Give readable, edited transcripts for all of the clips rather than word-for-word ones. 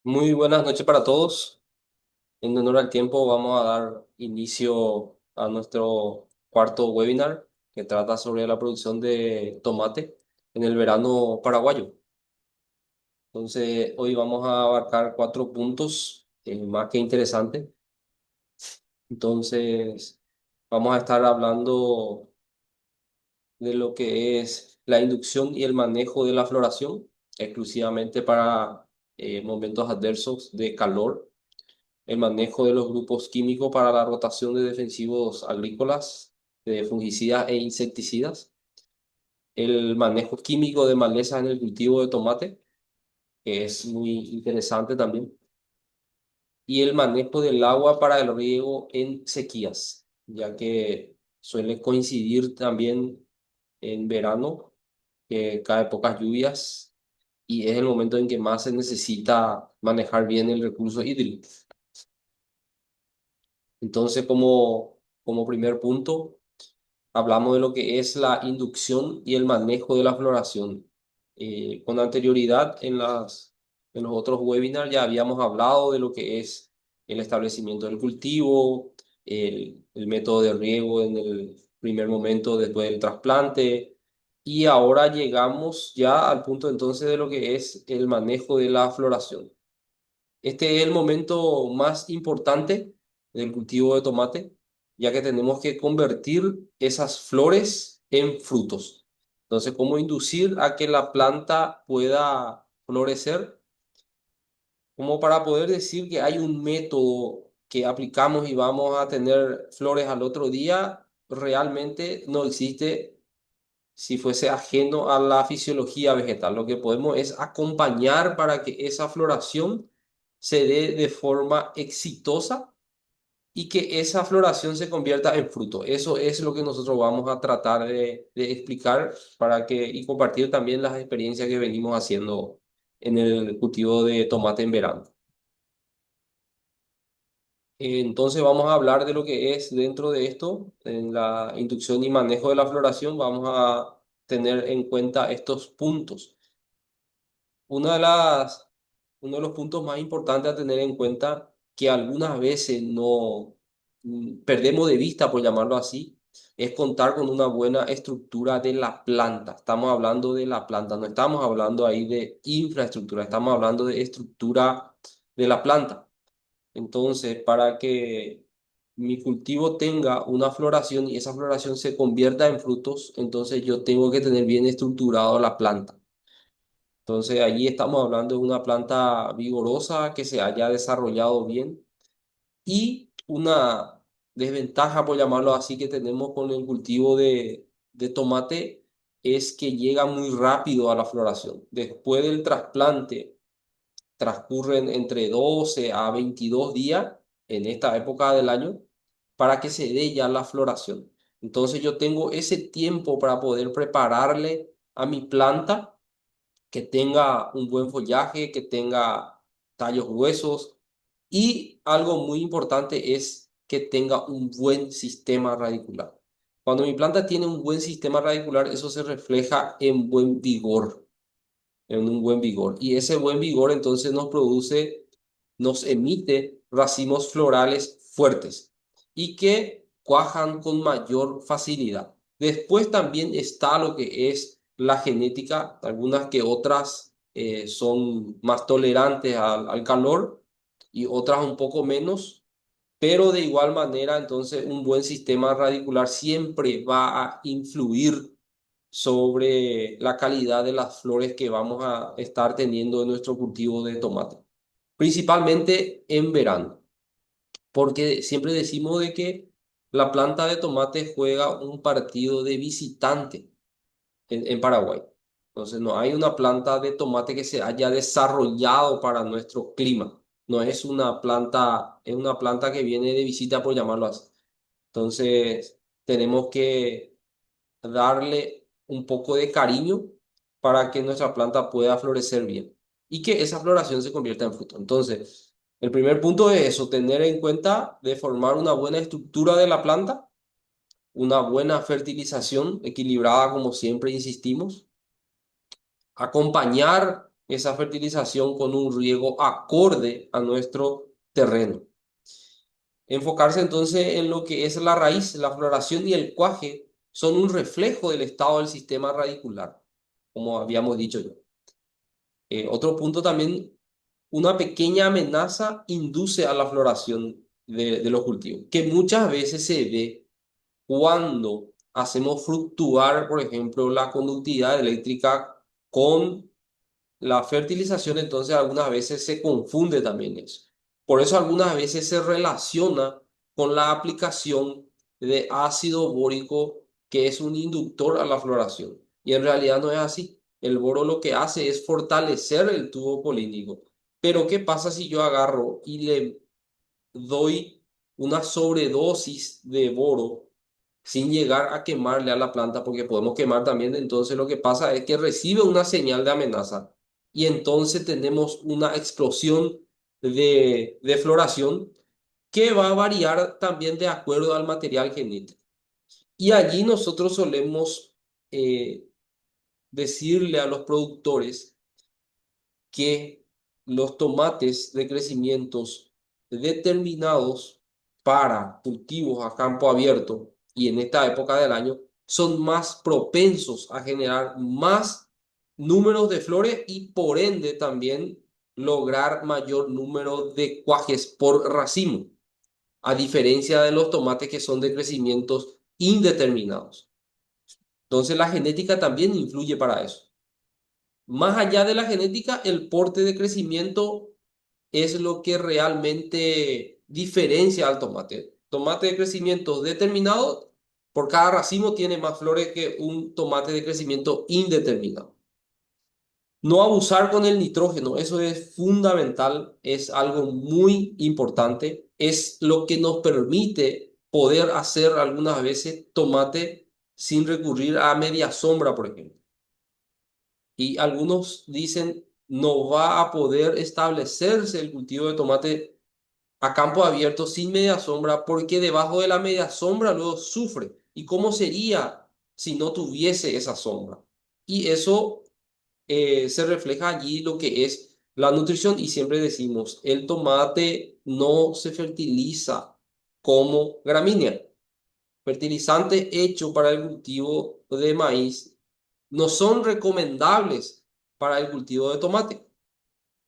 Muy buenas noches para todos. En honor al tiempo, vamos a dar inicio a nuestro cuarto webinar que trata sobre la producción de tomate en el verano paraguayo. Entonces, hoy vamos a abarcar cuatro puntos más que interesantes. Entonces, vamos a estar hablando de lo que es la inducción y el manejo de la floración, exclusivamente para momentos adversos de calor, el manejo de los grupos químicos para la rotación de defensivos agrícolas, de fungicidas e insecticidas, el manejo químico de malezas en el cultivo de tomate, que es muy interesante también, y el manejo del agua para el riego en sequías, ya que suele coincidir también en verano, que cae pocas lluvias y es el momento en que más se necesita manejar bien el recurso hídrico. Entonces, como primer punto, hablamos de lo que es la inducción y el manejo de la floración. Con anterioridad, en los otros webinars ya habíamos hablado de lo que es el establecimiento del cultivo, el método de riego en el primer momento después del trasplante. Y ahora llegamos ya al punto entonces de lo que es el manejo de la floración. Este es el momento más importante del cultivo de tomate, ya que tenemos que convertir esas flores en frutos. Entonces, ¿cómo inducir a que la planta pueda florecer? Como para poder decir que hay un método que aplicamos y vamos a tener flores al otro día, realmente no existe si fuese ajeno a la fisiología vegetal. Lo que podemos es acompañar para que esa floración se dé de forma exitosa y que esa floración se convierta en fruto. Eso es lo que nosotros vamos a tratar de explicar y compartir también las experiencias que venimos haciendo en el cultivo de tomate en verano. Entonces vamos a hablar de lo que es dentro de esto, en la inducción y manejo de la floración, vamos a tener en cuenta estos puntos. Una de las, Uno de los puntos más importantes a tener en cuenta que algunas veces no perdemos de vista, por llamarlo así, es contar con una buena estructura de la planta. Estamos hablando de la planta, no estamos hablando ahí de infraestructura, estamos hablando de estructura de la planta. Entonces, para que mi cultivo tenga una floración y esa floración se convierta en frutos, entonces yo tengo que tener bien estructurado la planta. Entonces, allí estamos hablando de una planta vigorosa que se haya desarrollado bien y una desventaja, por llamarlo así, que tenemos con el cultivo de tomate es que llega muy rápido a la floración. Después del trasplante, transcurren entre 12 a 22 días en esta época del año para que se dé ya la floración. Entonces yo tengo ese tiempo para poder prepararle a mi planta que tenga un buen follaje, que tenga tallos gruesos y algo muy importante es que tenga un buen sistema radicular. Cuando mi planta tiene un buen sistema radicular, eso se refleja en buen vigor, en un buen vigor. Y ese buen vigor entonces nos emite racimos florales fuertes y que cuajan con mayor facilidad. Después también está lo que es la genética, algunas que otras son más tolerantes al calor y otras un poco menos, pero de igual manera entonces un buen sistema radicular siempre va a influir sobre la calidad de las flores que vamos a estar teniendo en nuestro cultivo de tomate, principalmente en verano, porque siempre decimos de que la planta de tomate juega un partido de visitante en Paraguay. Entonces no hay una planta de tomate que se haya desarrollado para nuestro clima. No es una planta, es una planta que viene de visita, por llamarlo así. Entonces tenemos que darle un poco de cariño para que nuestra planta pueda florecer bien y que esa floración se convierta en fruto. Entonces, el primer punto es eso, tener en cuenta de formar una buena estructura de la planta, una buena fertilización equilibrada, como siempre insistimos, acompañar esa fertilización con un riego acorde a nuestro terreno. Enfocarse entonces en lo que es la raíz, la floración y el cuaje son un reflejo del estado del sistema radicular, como habíamos dicho ya. Otro punto también, una pequeña amenaza induce a la floración de los cultivos, que muchas veces se ve cuando hacemos fluctuar, por ejemplo, la conductividad eléctrica con la fertilización, entonces algunas veces se confunde también eso. Por eso algunas veces se relaciona con la aplicación de ácido bórico, que es un inductor a la floración. Y en realidad no es así. El boro lo que hace es fortalecer el tubo polínico. Pero ¿qué pasa si yo agarro y le doy una sobredosis de boro sin llegar a quemarle a la planta? Porque podemos quemar también, entonces lo que pasa es que recibe una señal de amenaza y entonces tenemos una explosión de floración que va a variar también de acuerdo al material genético. Y allí nosotros solemos decirle a los productores que los tomates de crecimientos determinados para cultivos a campo abierto y en esta época del año son más propensos a generar más números de flores y por ende también lograr mayor número de cuajes por racimo, a diferencia de los tomates que son de crecimientos indeterminados. Entonces la genética también influye para eso. Más allá de la genética, el porte de crecimiento es lo que realmente diferencia al tomate. Tomate de crecimiento determinado, por cada racimo tiene más flores que un tomate de crecimiento indeterminado. No abusar con el nitrógeno, eso es fundamental, es algo muy importante, es lo que nos permite poder hacer algunas veces tomate sin recurrir a media sombra, por ejemplo. Y algunos dicen, no va a poder establecerse el cultivo de tomate a campo abierto sin media sombra porque debajo de la media sombra luego sufre. ¿Y cómo sería si no tuviese esa sombra? Y eso se refleja allí lo que es la nutrición y siempre decimos, el tomate no se fertiliza como gramínea. Fertilizante hecho para el cultivo de maíz no son recomendables para el cultivo de tomate.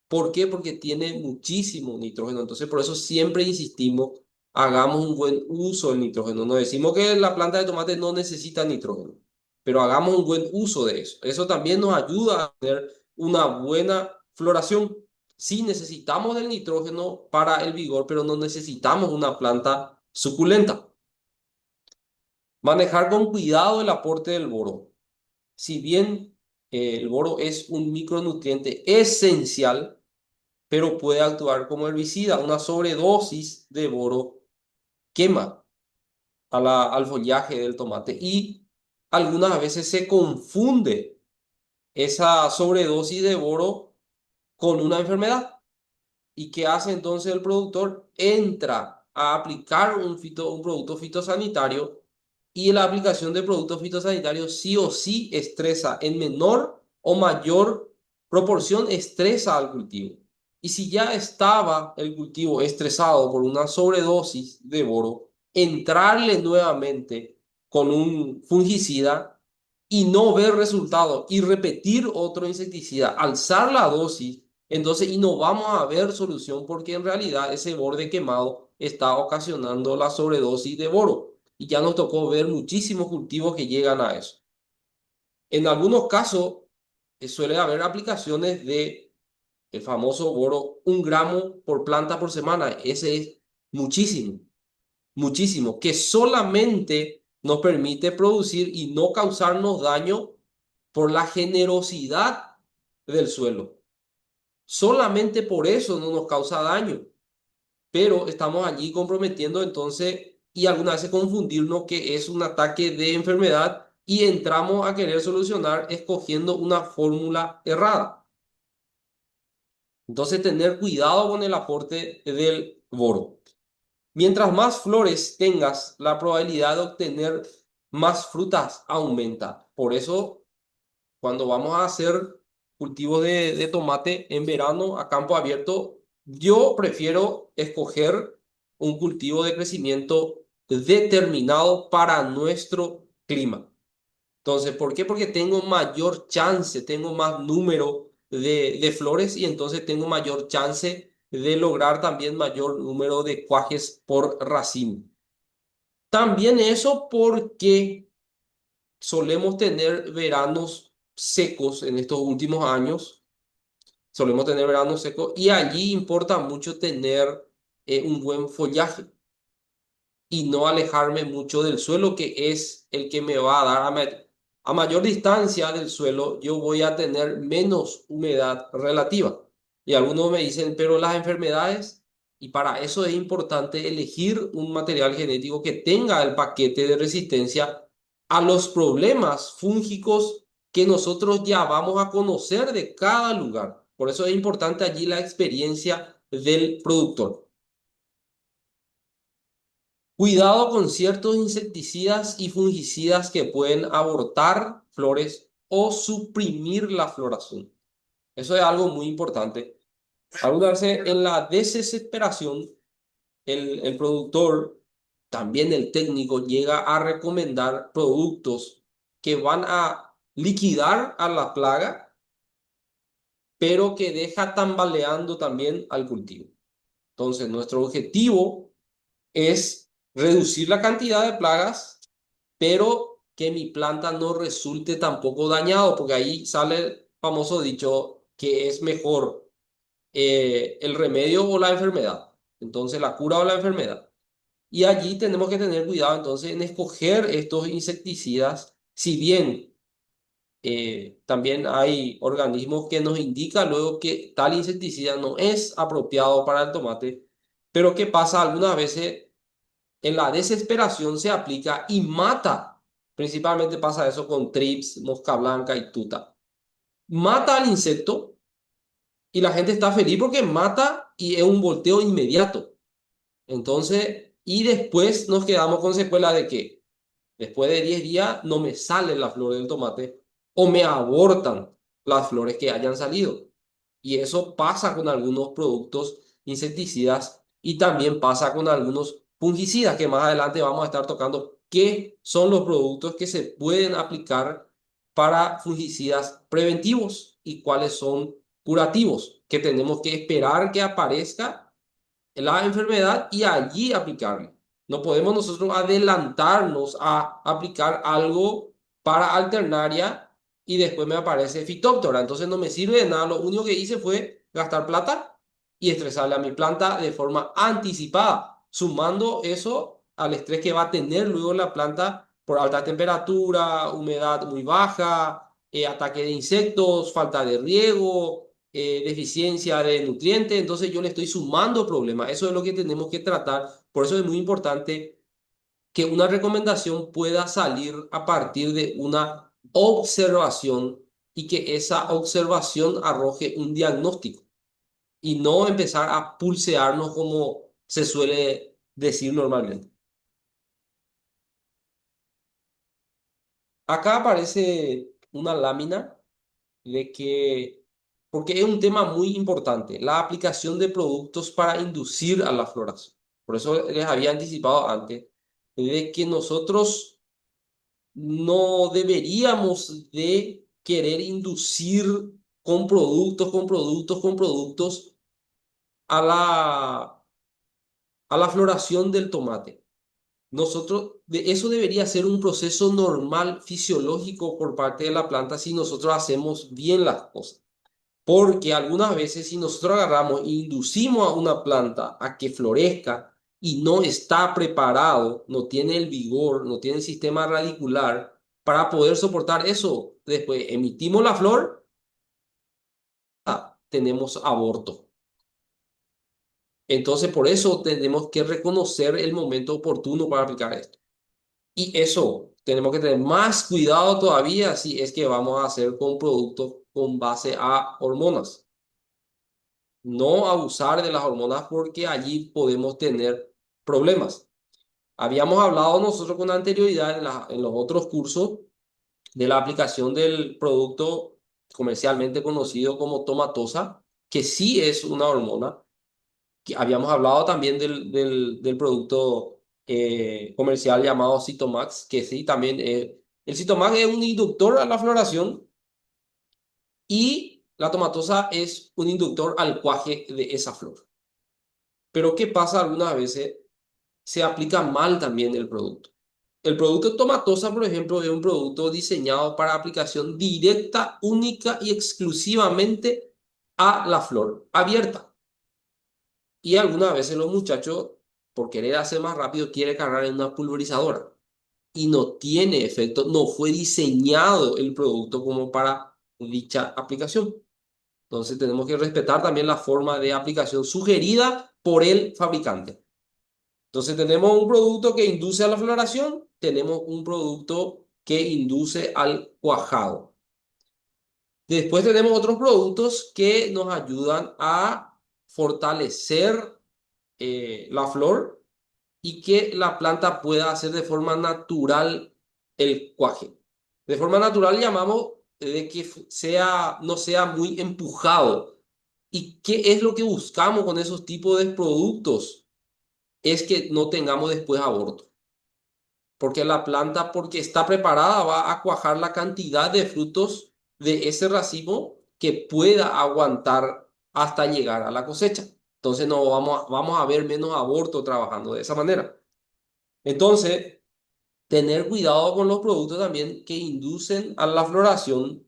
¿Por qué? Porque tiene muchísimo nitrógeno. Entonces, por eso siempre insistimos, hagamos un buen uso del nitrógeno. No decimos que la planta de tomate no necesita nitrógeno, pero hagamos un buen uso de eso. Eso también nos ayuda a tener una buena floración. Sí necesitamos del nitrógeno para el vigor, pero no necesitamos una planta suculenta. Manejar con cuidado el aporte del boro. Si bien el boro es un micronutriente esencial, pero puede actuar como herbicida. Una sobredosis de boro quema al follaje del tomate y algunas veces se confunde esa sobredosis de boro con una enfermedad. ¿Y qué hace entonces el productor? Entra a aplicar un producto fitosanitario y la aplicación de productos fitosanitarios sí o sí estresa en menor o mayor proporción, estresa al cultivo. Y si ya estaba el cultivo estresado por una sobredosis de boro, entrarle nuevamente con un fungicida y no ver resultado y repetir otro insecticida, alzar la dosis, entonces y no vamos a ver solución porque en realidad ese borde quemado está ocasionando la sobredosis de boro. Y ya nos tocó ver muchísimos cultivos que llegan a eso. En algunos casos suele haber aplicaciones de el famoso boro 1 gramo por planta por semana. Ese es muchísimo, muchísimo, que solamente nos permite producir y no causarnos daño por la generosidad del suelo. Solamente por eso no nos causa daño, pero estamos allí comprometiendo entonces y algunas veces confundirnos que es un ataque de enfermedad y entramos a querer solucionar escogiendo una fórmula errada. Entonces tener cuidado con el aporte del boro. Mientras más flores tengas, la probabilidad de obtener más frutas aumenta. Por eso, cuando vamos a hacer cultivos de tomate en verano a campo abierto, yo prefiero escoger un cultivo de crecimiento determinado para nuestro clima. Entonces, ¿por qué? Porque tengo mayor chance, tengo más número de flores y entonces tengo mayor chance de lograr también mayor número de cuajes por racimo. También eso porque solemos tener veranos secos en estos últimos años, solemos tener veranos secos y allí importa mucho tener un buen follaje y no alejarme mucho del suelo, que es el que me va a dar a mayor distancia del suelo, yo voy a tener menos humedad relativa. Y algunos me dicen, pero las enfermedades, y para eso es importante elegir un material genético que tenga el paquete de resistencia a los problemas fúngicos que nosotros ya vamos a conocer de cada lugar. Por eso es importante allí la experiencia del productor. Cuidado con ciertos insecticidas y fungicidas que pueden abortar flores o suprimir la floración. Eso es algo muy importante. Algunas veces en la desesperación, el productor, también el técnico, llega a recomendar productos que van a liquidar a la plaga, pero que deja tambaleando también al cultivo. Entonces, nuestro objetivo es reducir la cantidad de plagas pero que mi planta no resulte tampoco dañado, porque ahí sale el famoso dicho que es mejor el remedio o la enfermedad. Entonces, la cura o la enfermedad. Y allí tenemos que tener cuidado entonces en escoger estos insecticidas, si bien también hay organismos que nos indican luego que tal insecticida no es apropiado para el tomate, pero ¿qué pasa? Algunas veces en la desesperación se aplica y mata. Principalmente pasa eso con trips, mosca blanca y tuta. Mata al insecto y la gente está feliz porque mata y es un volteo inmediato. Entonces, y después nos quedamos con secuela de que después de 10 días no me salen las flores del tomate o me abortan las flores que hayan salido. Y eso pasa con algunos productos insecticidas y también pasa con algunos fungicidas que más adelante vamos a estar tocando qué son los productos que se pueden aplicar para fungicidas preventivos y cuáles son curativos, que tenemos que esperar que aparezca la enfermedad y allí aplicarlo. No podemos nosotros adelantarnos a aplicar algo para alternaria y después me aparece fitóctora. Entonces no me sirve de nada. Lo único que hice fue gastar plata y estresarle a mi planta de forma anticipada, sumando eso al estrés que va a tener luego la planta por alta temperatura, humedad muy baja, ataque de insectos, falta de riego, deficiencia de nutrientes, entonces yo le estoy sumando problemas. Eso es lo que tenemos que tratar. Por eso es muy importante que una recomendación pueda salir a partir de una observación y que esa observación arroje un diagnóstico y no empezar a pulsearnos como se suele decir normalmente. Acá aparece una lámina de que, porque es un tema muy importante, la aplicación de productos para inducir a la floración. Por eso les había anticipado antes de que nosotros no deberíamos de querer inducir con productos a a la floración del tomate. Nosotros, eso debería ser un proceso normal, fisiológico por parte de la planta si nosotros hacemos bien las cosas. Porque algunas veces si nosotros agarramos e inducimos a una planta a que florezca y no está preparado, no tiene el vigor, no tiene el sistema radicular para poder soportar eso, después emitimos la flor, tenemos aborto. Entonces por eso tenemos que reconocer el momento oportuno para aplicar esto. Y eso tenemos que tener más cuidado todavía si es que vamos a hacer con productos con base a hormonas. No abusar de las hormonas porque allí podemos tener problemas. Habíamos hablado nosotros con anterioridad en los otros cursos de la aplicación del producto comercialmente conocido como tomatosa, que sí es una hormona. Que habíamos hablado también del producto comercial llamado Cytomax, que sí, también el Cytomax es un inductor a la floración y la tomatosa es un inductor al cuaje de esa flor. Pero ¿qué pasa algunas veces? Se aplica mal también el producto. El producto tomatosa, por ejemplo, es un producto diseñado para aplicación directa, única y exclusivamente a la flor abierta. Y algunas veces los muchachos, por querer hacer más rápido, quieren cargar en una pulverizadora. Y no tiene efecto, no fue diseñado el producto como para dicha aplicación. Entonces tenemos que respetar también la forma de aplicación sugerida por el fabricante. Entonces tenemos un producto que induce a la floración, tenemos un producto que induce al cuajado. Después tenemos otros productos que nos ayudan a fortalecer la flor y que la planta pueda hacer de forma natural el cuaje. De forma natural llamamos de que sea, no sea muy empujado. ¿Y qué es lo que buscamos con esos tipos de productos? Es que no tengamos después aborto. Porque la planta, porque está preparada, va a cuajar la cantidad de frutos de ese racimo que pueda aguantar hasta llegar a la cosecha. Entonces no vamos a ver menos aborto trabajando de esa manera. Entonces, tener cuidado con los productos también que inducen a la floración,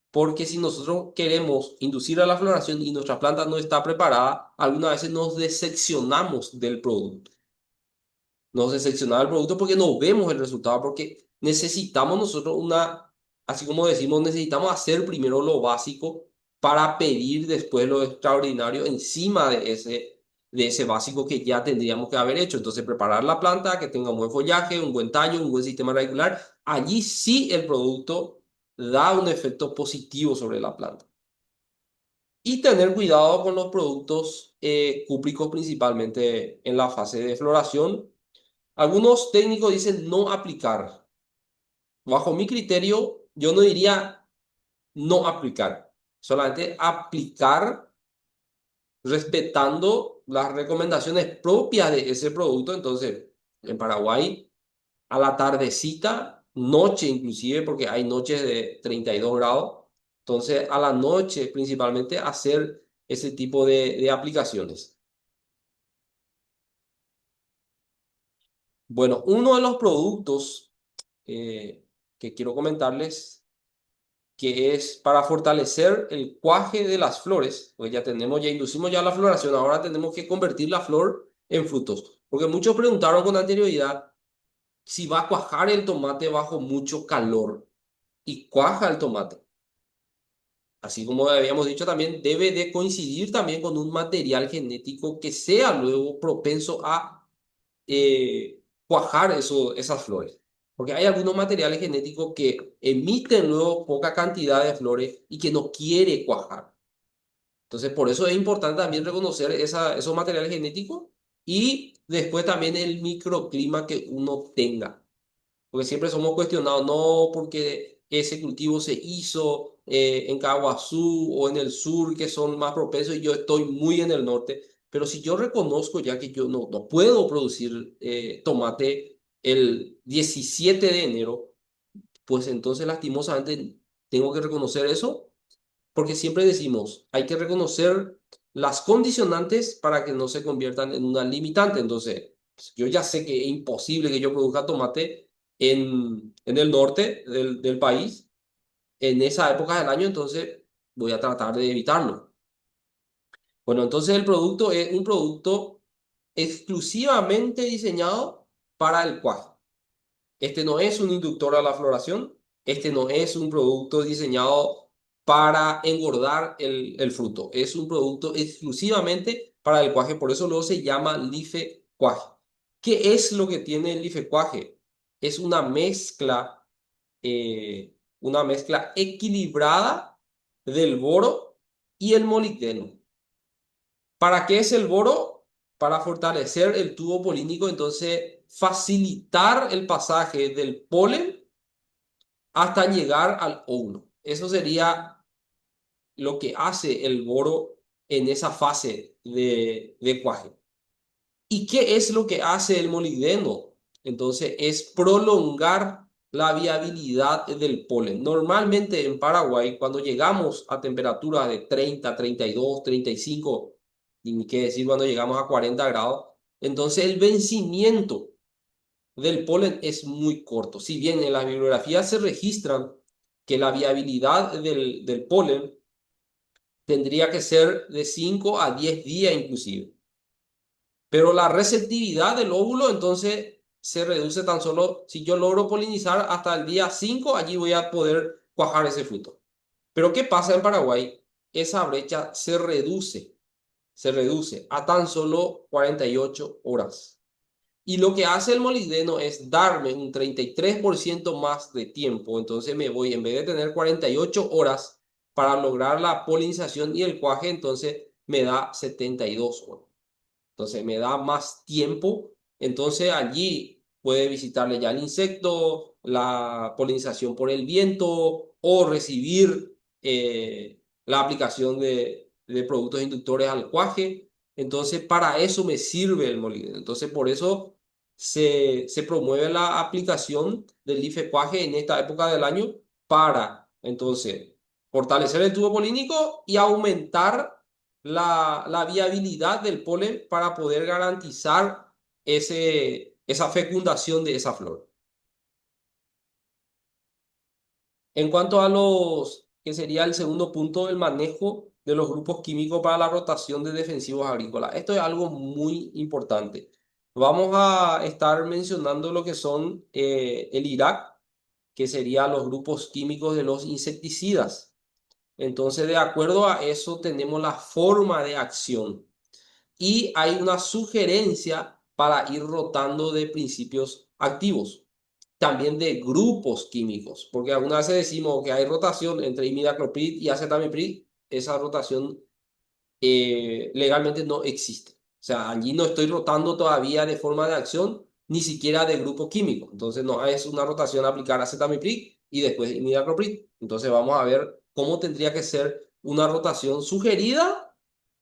porque si nosotros queremos inducir a la floración y nuestra planta no está preparada, algunas veces nos decepcionamos del producto. Nos decepcionaba el producto porque no vemos el resultado, porque necesitamos nosotros así como decimos, necesitamos hacer primero lo básico para pedir después lo extraordinario encima de ese básico que ya tendríamos que haber hecho. Entonces, preparar la planta, que tenga un buen follaje, un buen tallo, un buen sistema radicular, allí sí el producto da un efecto positivo sobre la planta. Y tener cuidado con los productos cúpricos, principalmente en la fase de floración. Algunos técnicos dicen no aplicar. Bajo mi criterio, yo no diría no aplicar, solamente aplicar respetando las recomendaciones propias de ese producto. Entonces, en Paraguay, a la tardecita, noche inclusive, porque hay noches de 32 grados, entonces a la noche principalmente hacer ese tipo de aplicaciones. Bueno, uno de los productos que quiero comentarles que es para fortalecer el cuaje de las flores, pues ya tenemos, ya inducimos ya la floración, ahora tenemos que convertir la flor en frutos. Porque muchos preguntaron con anterioridad si va a cuajar el tomate bajo mucho calor y cuaja el tomate. Así como habíamos dicho también, debe de coincidir también con un material genético que sea luego propenso a cuajar esas flores. Porque hay algunos materiales genéticos que emiten luego poca cantidad de flores y que no quiere cuajar. Entonces, por eso es importante también reconocer esos materiales genéticos y después también el microclima que uno tenga. Porque siempre somos cuestionados, no porque ese cultivo se hizo en Caguazú o en el sur, que son más propensos, y yo estoy muy en el norte. Pero si yo reconozco ya que yo no puedo producir tomate el 17 de enero, pues entonces lastimosamente tengo que reconocer eso, porque siempre decimos, hay que reconocer las condicionantes para que no se conviertan en una limitante. Entonces, pues, yo ya sé que es imposible que yo produzca tomate en el norte del país en esa época del año, entonces voy a tratar de evitarlo. Bueno, entonces el producto es un producto exclusivamente diseñado para el cuaje. Este no es un inductor a la floración, este no es un producto diseñado para engordar el fruto, es un producto exclusivamente para el cuaje, por eso luego se llama life cuaje. ¿Qué es lo que tiene el life cuaje? Es una mezcla equilibrada del boro y el molibdeno. ¿Para qué es el boro? Para fortalecer el tubo polínico, entonces facilitar el pasaje del polen hasta llegar al óvulo. Eso sería lo que hace el boro en esa fase de cuaje. ¿Y qué es lo que hace el molibdeno? Entonces, es prolongar la viabilidad del polen. Normalmente en Paraguay, cuando llegamos a temperaturas de 30, 32, 35, y ni qué decir cuando llegamos a 40 grados, entonces el vencimiento del polen es muy corto. Si bien en las bibliografías se registran que la viabilidad del polen tendría que ser de 5 a 10 días inclusive. Pero la receptividad del óvulo entonces se reduce tan solo, si yo logro polinizar hasta el día 5 allí voy a poder cuajar ese fruto. Pero ¿qué pasa en Paraguay? Esa brecha se reduce a tan solo 48 horas. Y lo que hace el molibdeno es darme un 33% más de tiempo. Entonces me voy, en vez de tener 48 horas para lograr la polinización y el cuaje, entonces me da 72 horas. Entonces me da más tiempo. Entonces allí puede visitarle ya el insecto, la polinización por el viento o recibir la aplicación de productos inductores al cuaje. Entonces para eso me sirve el molibdeno. Entonces por eso se promueve la aplicación del IFE-cuaje en esta época del año para entonces fortalecer el tubo polínico y aumentar la viabilidad del polen para poder garantizar esa fecundación de esa flor. En cuanto a los, que sería el segundo punto, el manejo de los grupos químicos para la rotación de defensivos agrícolas. Esto es algo muy importante. Vamos a estar mencionando lo que son el IRAC, que serían los grupos químicos de los insecticidas. Entonces, de acuerdo a eso, tenemos la forma de acción. Y hay una sugerencia para ir rotando de principios activos, también de grupos químicos, porque algunas veces decimos que hay rotación entre imidacloprid y acetamiprid, esa rotación legalmente no existe. O sea, allí no estoy rotando todavía de forma de acción, ni siquiera de grupo químico. Entonces, no es una rotación aplicar acetamiprid y después imidacloprid. Entonces, vamos a ver cómo tendría que ser una rotación sugerida,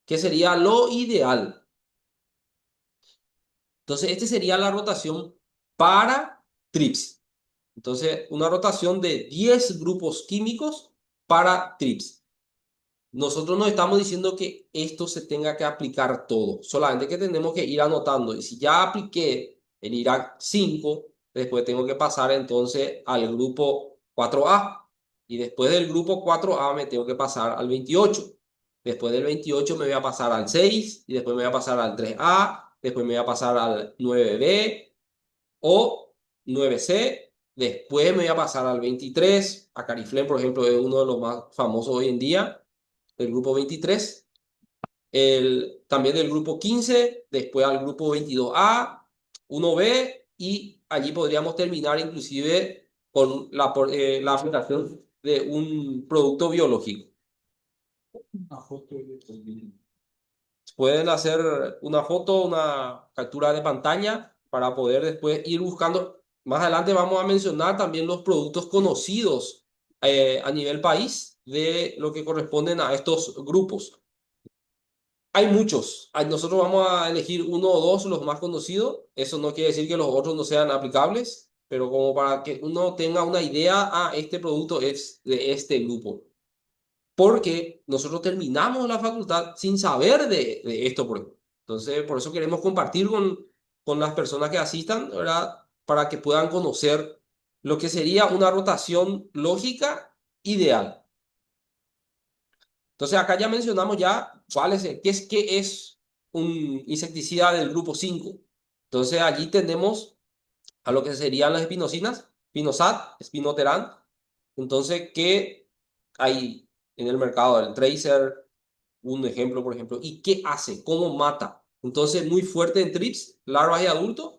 que sería lo ideal. Entonces, esta sería la rotación para TRIPS. Entonces, una rotación de 10 grupos químicos para TRIPS. Nosotros no estamos diciendo que esto se tenga que aplicar todo, solamente que tenemos que ir anotando. Y si ya apliqué el IRAC 5, después tengo que pasar entonces al grupo 4A. Y después del grupo 4A me tengo que pasar al 28. Después del 28 me voy a pasar al 6 y después me voy a pasar al 3A, después me voy a pasar al 9B o 9C. Después me voy a pasar al 23. Acariflén, por ejemplo, es uno de los más famosos hoy en día, el grupo 23. También del grupo 15, después al grupo 22A, 1B, y allí podríamos terminar inclusive con la aplicación de un producto biológico. Pueden hacer una foto, una captura de pantalla para poder después ir buscando. Más adelante vamos a mencionar también los productos conocidos a nivel país de lo que corresponden a estos grupos. Hay muchos. Nosotros vamos a elegir uno o dos, los más conocidos. Eso no quiere decir que los otros no sean aplicables, pero como para que uno tenga una idea, este producto es de este grupo. Porque nosotros terminamos la facultad sin saber de esto, por ejemplo. Entonces, por eso queremos compartir con las personas que asistan, ¿verdad? Para que puedan conocer lo que sería una rotación lógica ideal. Entonces, acá ya mencionamos ya qué es un insecticida del grupo 5. Entonces, allí tenemos a lo que serían las espinocinas, Spinosad, Spinoteran. Entonces, ¿qué hay en el mercado? El Tracer, un ejemplo, por ejemplo. ¿Y qué hace? ¿Cómo mata? Entonces, muy fuerte en trips, larvas y adultos.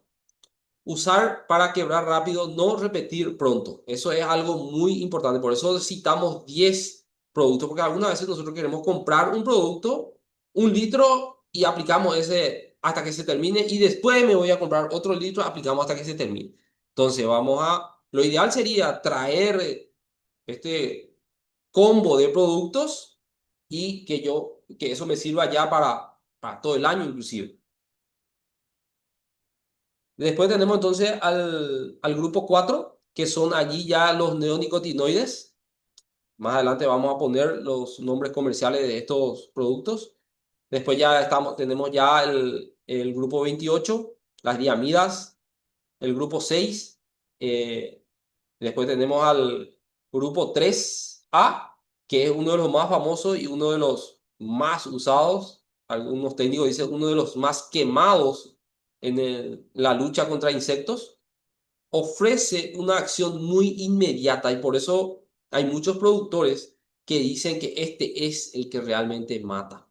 Usar para quebrar rápido, no repetir pronto. Eso es algo muy importante. Por eso citamos 10 productos, porque algunas veces nosotros queremos comprar un producto, 1 litro, y aplicamos ese hasta que se termine, y después me voy a comprar otro litro, aplicamos hasta que se termine. Entonces, lo ideal sería traer este combo de productos y que eso me sirva ya para todo el año inclusive. Después tenemos entonces al grupo 4 que son allí ya los neonicotinoides. Más adelante vamos a poner los nombres comerciales de estos productos. Después ya tenemos ya el grupo 28 las diamidas, el grupo 6 eh, después tenemos al grupo 3A que es uno de los más famosos y uno de los más usados. Algunos técnicos dicen uno de los más quemados en la lucha contra insectos. Ofrece una acción muy inmediata y por eso hay muchos productores que dicen que este es el que realmente mata.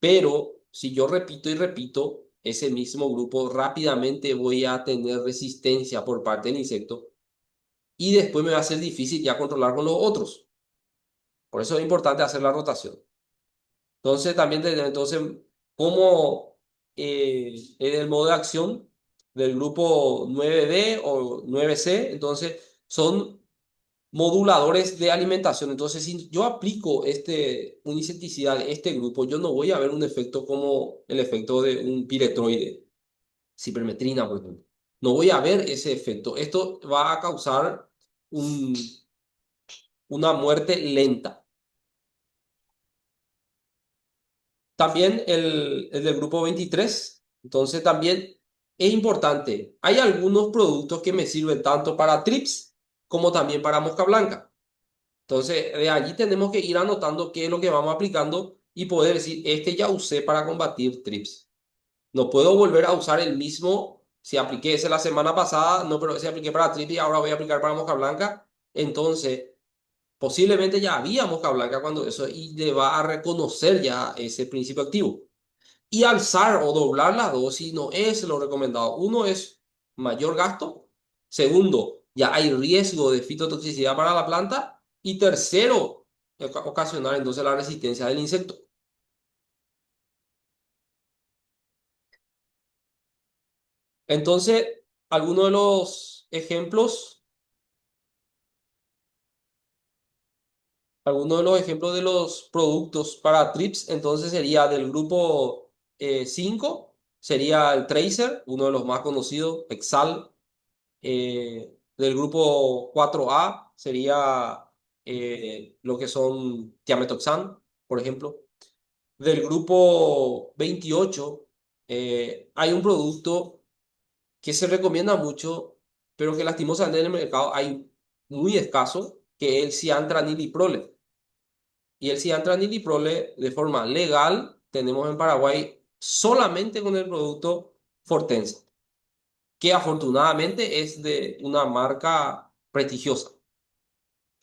Pero si yo repito y repito, ese mismo grupo rápidamente voy a tener resistencia por parte del insecto y después me va a ser difícil ya controlar con los otros. Por eso es importante hacer la rotación. Entonces, también entonces, como en el modo de acción del grupo 9B o 9C, entonces son moduladores de alimentación. Entonces, si yo aplico un insecticida de este grupo, yo no voy a ver un efecto como el efecto de un piretroide, cipermetrina, por ejemplo. No voy a ver ese efecto. Esto va a causar un- una muerte lenta. También el del grupo 23. Entonces, también es importante. Hay algunos productos que me sirven tanto para trips como también para mosca blanca. Entonces, de allí tenemos que ir anotando qué es lo que vamos aplicando y poder decir, este ya usé para combatir trips. No puedo volver a usar el mismo, si apliqué ese la semana pasada, no, pero si apliqué para trips y ahora voy a aplicar para mosca blanca. Entonces, posiblemente ya había mosca blanca cuando eso y le va a reconocer ya ese principio activo. Y alzar o doblar la dosis no es lo recomendado. Uno es mayor gasto. Segundo, ya hay riesgo de fitotoxicidad para la planta. Y tercero, ocasionar entonces la resistencia del insecto. Entonces, algunos de los ejemplos, algunos de los ejemplos de los productos para TRIPS, entonces sería del grupo 5 sería el Tracer, uno de los más conocidos, Exal. Del grupo 4A sería lo que son tiametoxam, por ejemplo. Del grupo 28 hay un producto que se recomienda mucho, pero que lastimosamente en el mercado hay muy escaso, que es el ciantraniliprole. Y el ciantraniliprole de forma legal tenemos en Paraguay solamente con el producto Fortensa, que afortunadamente es de una marca prestigiosa.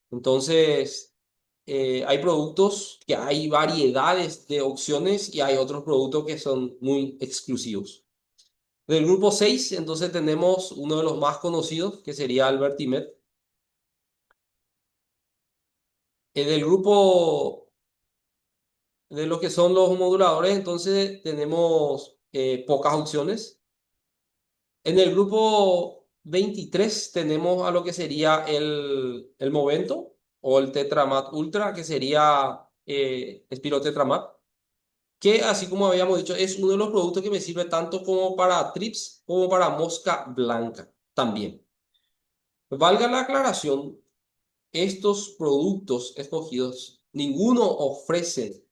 Entonces, hay productos que hay variedades de opciones y hay otros productos que son muy exclusivos. Del grupo 6 entonces tenemos uno de los más conocidos, que sería el Vertimed. Del grupo de lo que son los moduladores, entonces tenemos pocas opciones. En el grupo 23 tenemos a lo que sería el Movento o el Tetramat Ultra, que sería Espirotetramat, que así como habíamos dicho, es uno de los productos que me sirve tanto como para trips como para mosca blanca también. Valga la aclaración, estos productos escogidos, ninguno ofrece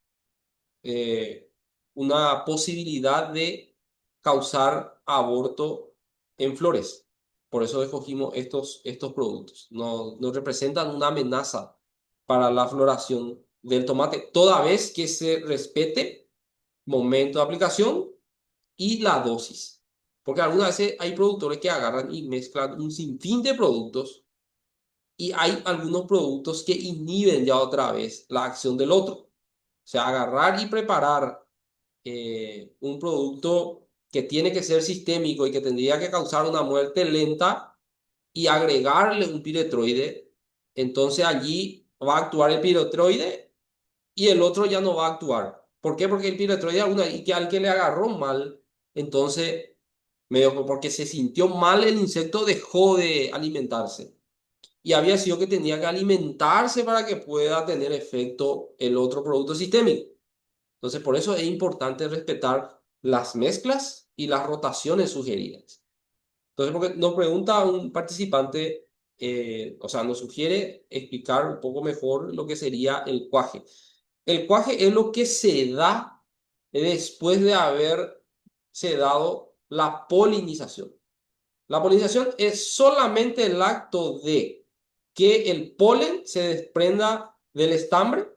eh, una posibilidad de causar aborto en flores. Por eso escogimos estos productos. No representan una amenaza para la floración del tomate, toda vez que se respete momento de aplicación y la dosis. Porque algunas veces hay productores que agarran y mezclan un sinfín de productos y hay algunos productos que inhiben ya otra vez la acción del otro. O sea, agarrar y preparar un producto que tiene que ser sistémico y que tendría que causar una muerte lenta y agregarle un piretroide, entonces allí va a actuar el piretroide y el otro ya no va a actuar. ¿Por qué? Porque el piretroide y que al que le agarró mal, entonces, medio porque se sintió mal el insecto, dejó de alimentarse. y había sido que tenía que alimentarse para que pueda tener efecto el otro producto sistémico. Entonces, por eso es importante respetar las mezclas y las rotaciones sugeridas. Entonces, porque nos pregunta un participante, o sea, nos sugiere explicar un poco mejor lo que sería el cuaje. El cuaje es lo que se da después de haberse dado la polinización. La polinización es solamente el acto de que el polen se desprenda del estambre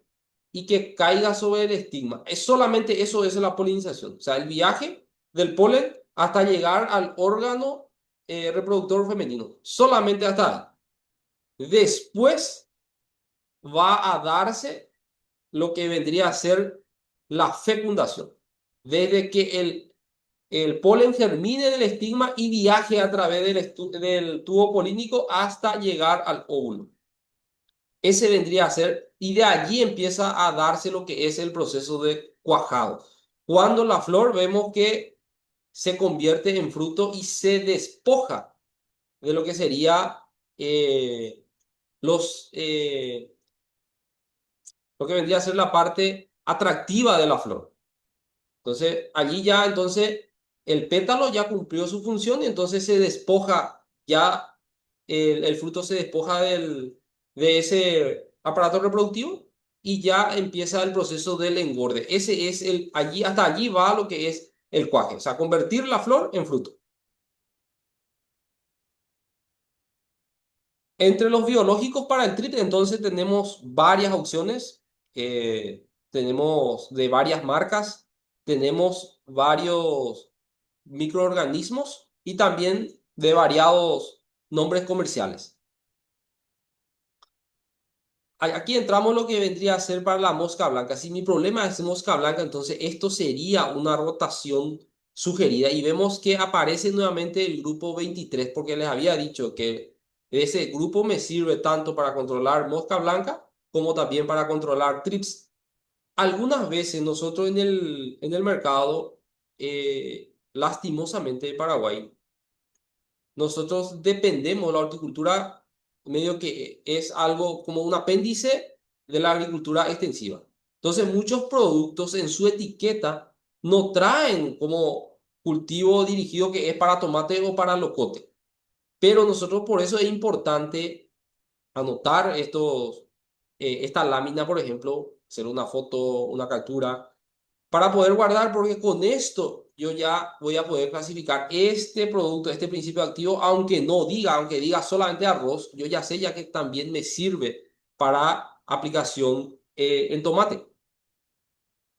y que caiga sobre el estigma. Es solamente eso es la polinización. O sea, el viaje del polen hasta llegar al órgano reproductor femenino. Solamente hasta ahí. Después va a darse lo que vendría a ser la fecundación. Desde que el polen germine en el estigma y viaje a través del tubo polínico hasta llegar al óvulo. Ese vendría a ser, y de allí empieza a darse lo que es el proceso de cuajado. Cuando la flor vemos que se convierte en fruto y se despoja de lo que sería eh, los, lo que vendría a ser la parte atractiva de la flor. Entonces, allí ya, entonces, el pétalo ya cumplió su función y entonces se despoja, ya el fruto se despoja de ese aparato reproductivo y ya empieza el proceso del engorde. Ese es allí, hasta allí va lo que es el cuaje, o sea, convertir la flor en fruto. Entre los biológicos para el TRIP, entonces tenemos varias opciones, tenemos de varias marcas, tenemos varios microorganismos y también de variados nombres comerciales. Aquí entramos lo que vendría a ser para la mosca blanca. Si mi problema es mosca blanca, entonces esto sería una rotación sugerida y vemos que aparece nuevamente el grupo 23 porque les había dicho que ese grupo me sirve tanto para controlar mosca blanca como también para controlar trips. Algunas veces nosotros en el mercado, lastimosamente de Paraguay, nosotros dependemos de la horticultura, medio que es algo como un apéndice de la agricultura extensiva. Entonces, muchos productos en su etiqueta no traen como cultivo dirigido que es para tomate o para locote. Pero nosotros por eso es importante anotar esta lámina, por ejemplo, hacer una foto, una captura para poder guardar, porque con esto yo ya voy a poder clasificar este producto, este principio activo, aunque diga solamente arroz, yo ya sé ya que también me sirve para aplicación en tomate.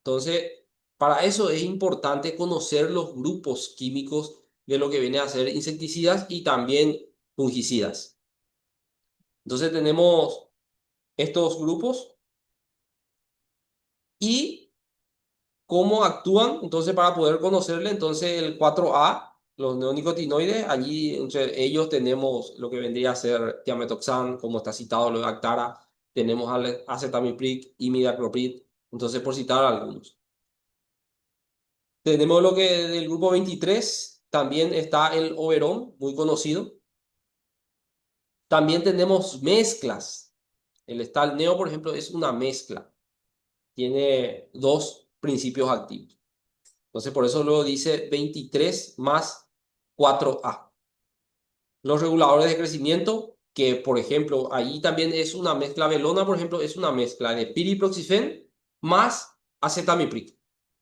Entonces, para eso es importante conocer los grupos químicos de lo que viene a ser insecticidas y también fungicidas. Entonces tenemos estos grupos y cómo actúan, entonces para poder conocerle, entonces el 4A, los neonicotinoides, allí entre ellos tenemos lo que vendría a ser tiametoxan, como está citado lo de Actara, tenemos acetamiprid, imidacloprid, entonces por citar algunos. Tenemos lo que del grupo 23, también está el Oberon, muy conocido. También tenemos mezclas. El Stalneo, por ejemplo, es una mezcla. Tiene dos principios activos. Entonces, por eso luego dice 23 más 4A. Los reguladores de crecimiento, que por ejemplo, ahí también es una mezcla velona, por ejemplo, es una mezcla de piriproxifen más acetamiprid.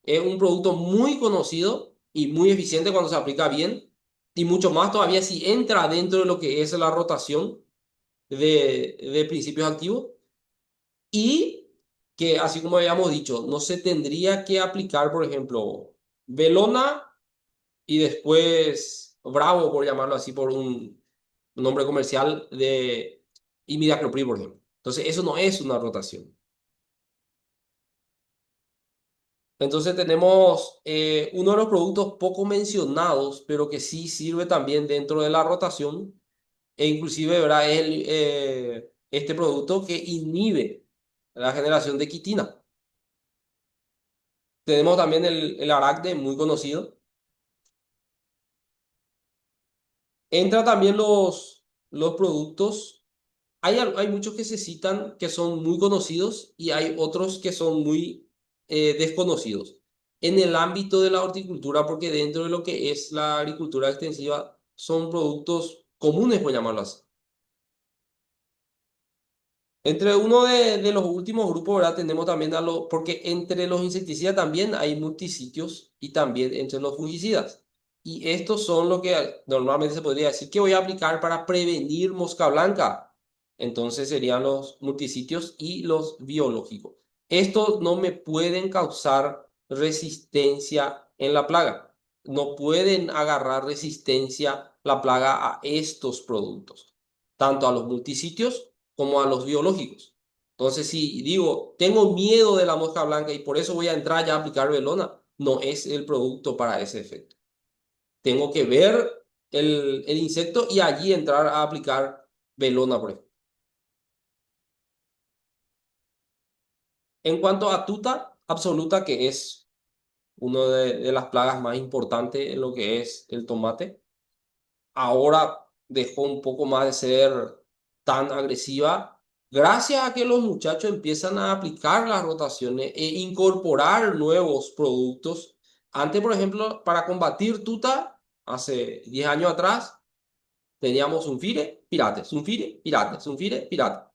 Es un producto muy conocido y muy eficiente cuando se aplica bien, y mucho más todavía si entra dentro de lo que es la rotación de principios activos, y que, así como habíamos dicho, no se tendría que aplicar, por ejemplo, velona y después Bravo, por llamarlo así, por un nombre comercial de imidacloprid, por ejemplo. Entonces, eso no es una rotación. Entonces, tenemos uno de los productos poco mencionados, pero que sí sirve también dentro de la rotación, e inclusive, ¿verdad? Es este producto que inhibe la generación de quitina. Tenemos también el aracne, muy conocido. Entra también los productos hay muchos que se citan que son muy conocidos y hay otros que son muy desconocidos. En el ámbito de la horticultura, porque dentro de lo que es la agricultura extensiva son productos comunes, por llamarlo así. Entre uno de los últimos grupos, ¿verdad? Tenemos también a los, porque entre los insecticidas también hay multisitios y también entre los fungicidas. Y estos son lo que normalmente se podría decir que voy a aplicar para prevenir mosca blanca. Entonces serían los multisitios y los biológicos. Estos no me pueden causar resistencia en la plaga. No pueden agarrar resistencia la plaga a estos productos, tanto a los multisitios como a los biológicos. Entonces, si digo, tengo miedo de la mosca blanca y por eso voy a entrar ya a aplicar velona, no es el producto para ese efecto. Tengo que ver el insecto y allí entrar a aplicar velona, por ejemplo. En cuanto a tuta absoluta, que es una de las plagas más importantes en lo que es el tomate, ahora dejó un poco más de ser tan agresiva gracias a que los muchachos empiezan a aplicar las rotaciones e incorporar nuevos productos. Antes, por ejemplo, para combatir tuta, hace 10 años atrás, teníamos Sunfire, Pirate, Sunfire, Pirate, Sunfire, Pirate.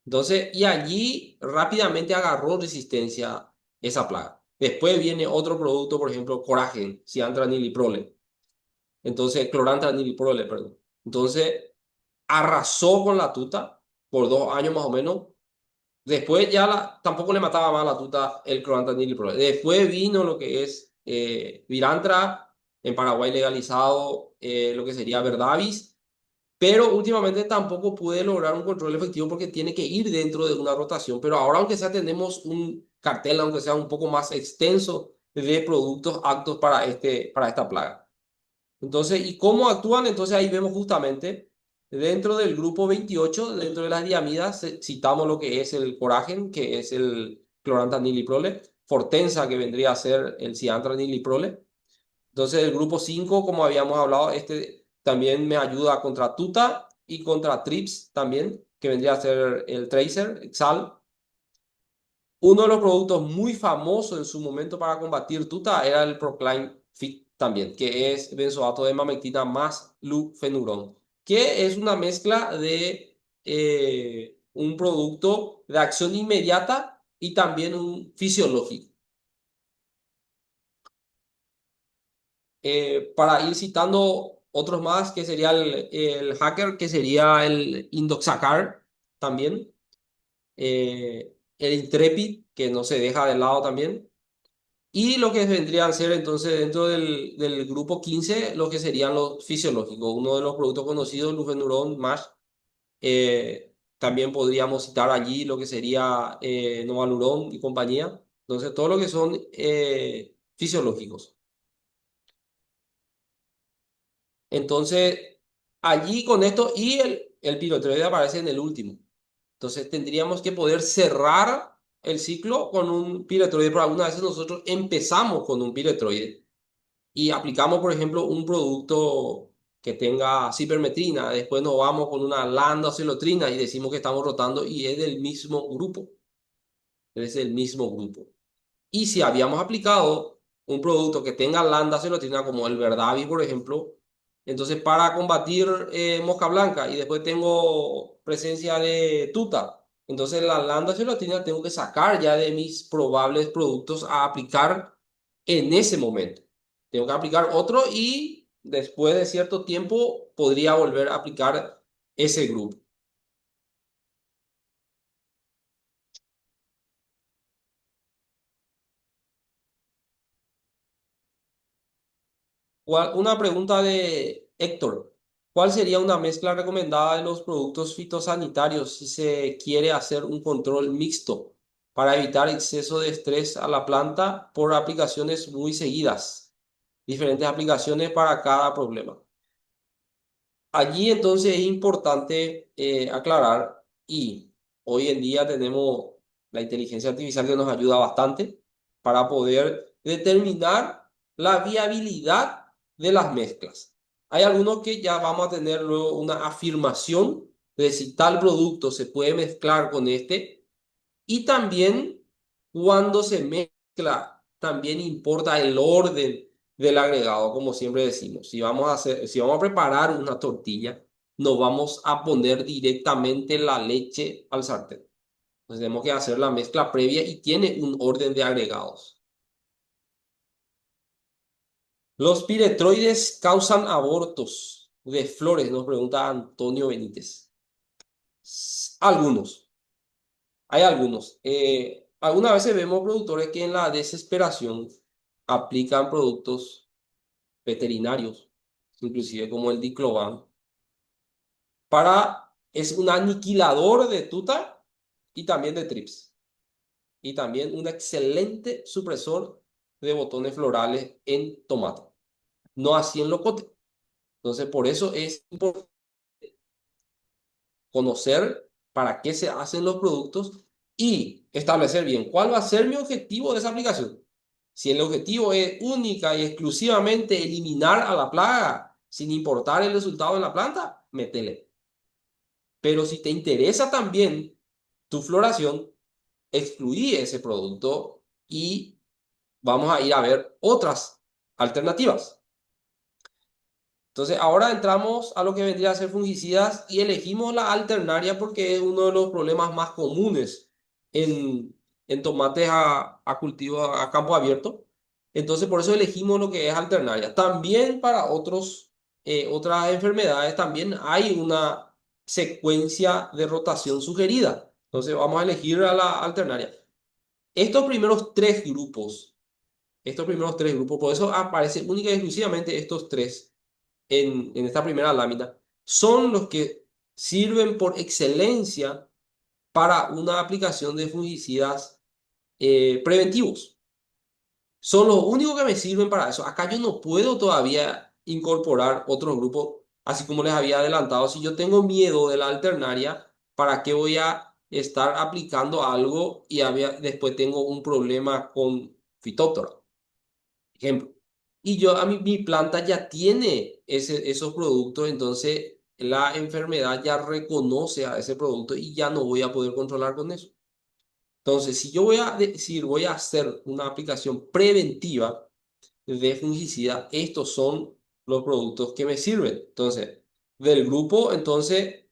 Entonces, y allí rápidamente agarró resistencia esa plaga. Después viene otro producto, por ejemplo, Coragen, Ciantraniliprole. Entonces, Clorantraniliprole, perdón. Entonces, arrasó con la tuta por 2 años más o menos. Después ya tampoco le mataba más la tuta el clorantraniliprole. Después vino lo que es Virantra, en Paraguay legalizado lo que sería Verdavis, pero últimamente tampoco pude lograr un control efectivo porque tiene que ir dentro de una rotación. Pero ahora, aunque sea, tenemos un cartel, aunque sea un poco más extenso, de productos aptos para esta plaga. Entonces, ¿y cómo actúan? Entonces ahí vemos justamente dentro del grupo 28, dentro de las diamidas, citamos lo que es el coragen, que es el clorantaniliprole, Fortensa, que vendría a ser el ciantraniliprole. Entonces, el grupo 5, como habíamos hablado, este también me ayuda contra tuta y contra trips también, que vendría a ser el tracer, Exal. Uno de los productos muy famosos en su momento para combatir tuta era el Procline Fit también, que es benzoato de mamectina más lufenuron, que es una mezcla de un producto de acción inmediata y también un fisiológico. Para ir citando otros más, que sería el hacker, que sería el Indoxacar también, el Intrepid, que no se deja de lado también. Y lo que vendrían a ser entonces dentro del grupo 15 lo que serían los fisiológicos. Uno de los productos conocidos, Lufenuron, MASH. También podríamos citar allí lo que sería Novanurón y compañía. Entonces, todo lo que son fisiológicos. Entonces, allí con esto y el piroteroide aparece en el último. Entonces, tendríamos que poder cerrar el ciclo con un piretroide. Por algunas veces nosotros empezamos con un piretroide y aplicamos, por ejemplo, un producto que tenga cipermetrina, después nos vamos con una lambda celotrina y decimos que estamos rotando y es del mismo grupo, es del mismo grupo. Y si habíamos aplicado un producto que tenga lambda celotrina como el Verdavi, por ejemplo, entonces para combatir mosca blanca y después tengo presencia de tuta, entonces la lambda celotrina tengo que sacar ya de mis probables productos a aplicar en ese momento. Tengo que aplicar otro y después de cierto tiempo podría volver a aplicar ese grupo. Una pregunta de Héctor. ¿Cuál sería una mezcla recomendada de los productos fitosanitarios si se quiere hacer un control mixto para evitar exceso de estrés a la planta por aplicaciones muy seguidas? Diferentes aplicaciones para cada problema. Allí entonces es importante aclarar y hoy en día tenemos la inteligencia artificial que nos ayuda bastante para poder determinar la viabilidad de las mezclas. Hay algunos que ya vamos a tener luego una afirmación de si tal producto se puede mezclar con este. Y también cuando se mezcla, también importa el orden del agregado, como siempre decimos. Si vamos a preparar una tortilla, no vamos a poner directamente la leche al sartén. Entonces tenemos que hacer la mezcla previa y tiene un orden de agregados. Los piretroides causan abortos de flores, nos pregunta Antonio Benítez. Algunos. Hay algunos. Algunas veces vemos productores que en la desesperación aplican productos veterinarios, inclusive como el dicloban, es un aniquilador de tuta y también de trips. Y también un excelente supresor de botones florales en tomate. No así en locote. Entonces, por eso es importante conocer para qué se hacen los productos y establecer bien cuál va a ser mi objetivo de esa aplicación. Si el objetivo es única y exclusivamente eliminar a la plaga sin importar el resultado en la planta, métele. Pero si te interesa también tu floración, excluí ese producto y vamos a ir a ver otras alternativas. Entonces, ahora entramos a lo que vendría a ser fungicidas y elegimos la alternaria porque es uno de los problemas más comunes en, en tomates a cultivo a campo abierto. Entonces, por eso elegimos lo que es alternaria. También para otras enfermedades, también hay una secuencia de rotación sugerida. Entonces, vamos a elegir a la alternaria. Estos primeros tres grupos, por eso aparecen única y exclusivamente estos tres en esta primera lámina, son los que sirven por excelencia para una aplicación de fungicidas preventivos. Son los únicos que me sirven para eso. Acá yo no puedo todavía incorporar otros grupos, así como les había adelantado. Si yo tengo miedo de la alternaria, ¿para qué voy a estar aplicando algo y después tengo un problema con fitóptora? Ejemplo. Y mi planta ya tiene esos productos, entonces la enfermedad ya reconoce a ese producto y ya no voy a poder controlar con eso. Entonces, si yo voy a decir, voy a hacer una aplicación preventiva de fungicida, estos son los productos que me sirven. Entonces, del grupo, entonces,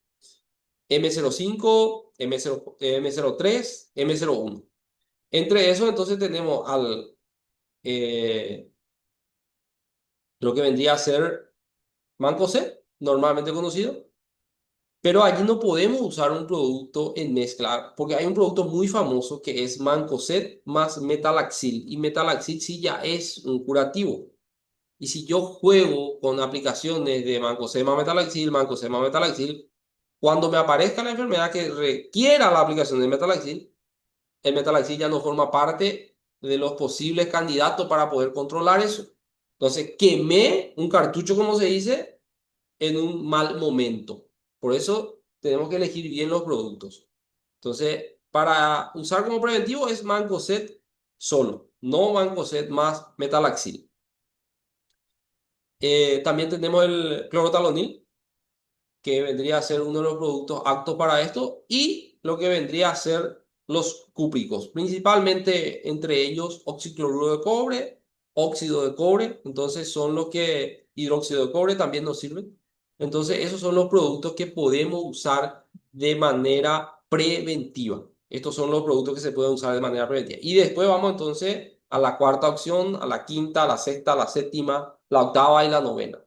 M05, M03, M01. Entre esos, entonces, tenemos eh, lo que vendría a ser Mancozeb, normalmente conocido, pero allí no podemos usar un producto en mezcla, porque hay un producto muy famoso que es Mancozeb más Metalaxil, y Metalaxil sí ya es un curativo. Y si yo juego con aplicaciones de Mancozeb más Metalaxil, cuando me aparezca la enfermedad que requiera la aplicación de Metalaxil, el Metalaxil ya no forma parte de los posibles candidatos para poder controlar eso. Entonces, quemé un cartucho, como se dice, en un mal momento. Por eso tenemos que elegir bien los productos. Entonces, para usar como preventivo es Mancozeb solo, no Mancozeb más Metalaxil. También tenemos el clorotalonil, que vendría a ser uno de los productos aptos para esto, y lo que vendría a ser los cúpricos, principalmente entre ellos oxicloruro de cobre, óxido de cobre, entonces son los que hidróxido de cobre también nos sirven. Entonces, esos son los productos que podemos usar de manera preventiva. Estos son los productos que se pueden usar de manera preventiva. Y después vamos entonces a la cuarta opción, a la quinta, a la sexta, a la séptima, la octava y la novena.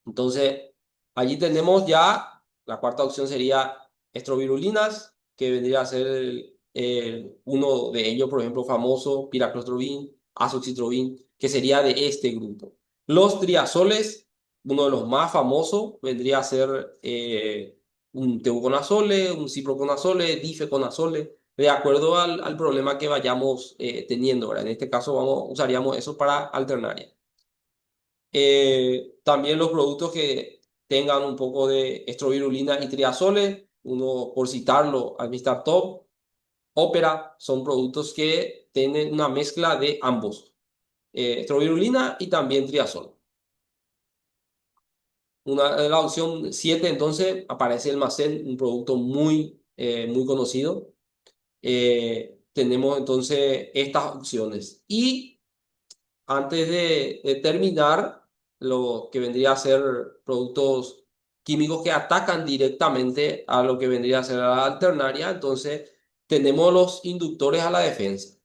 Entonces, allí tenemos ya, la cuarta opción sería estrovirulinas, que vendría a ser uno de ellos, por ejemplo, famoso, piraclostrobin, azoxystrobin, que sería de este grupo. Los triazoles, uno de los más famosos, vendría a ser un teuconazole, un ciproconazole, difeconazole, de acuerdo al problema que vayamos teniendo, ¿verdad? En este caso usaríamos eso para alternaria. También los productos que tengan un poco de estrovirulina y triazoles, uno por citarlo, Almistar Top, Opera, son productos que tienen una mezcla de ambos, estrovirulina y también triazol. La opción 7 entonces, aparece el Macén, un producto muy conocido. Tenemos entonces estas opciones. Y antes de terminar, lo que vendría a ser productos químicos que atacan directamente a lo que vendría a ser la alternaria, entonces tenemos los inductores a la defensa.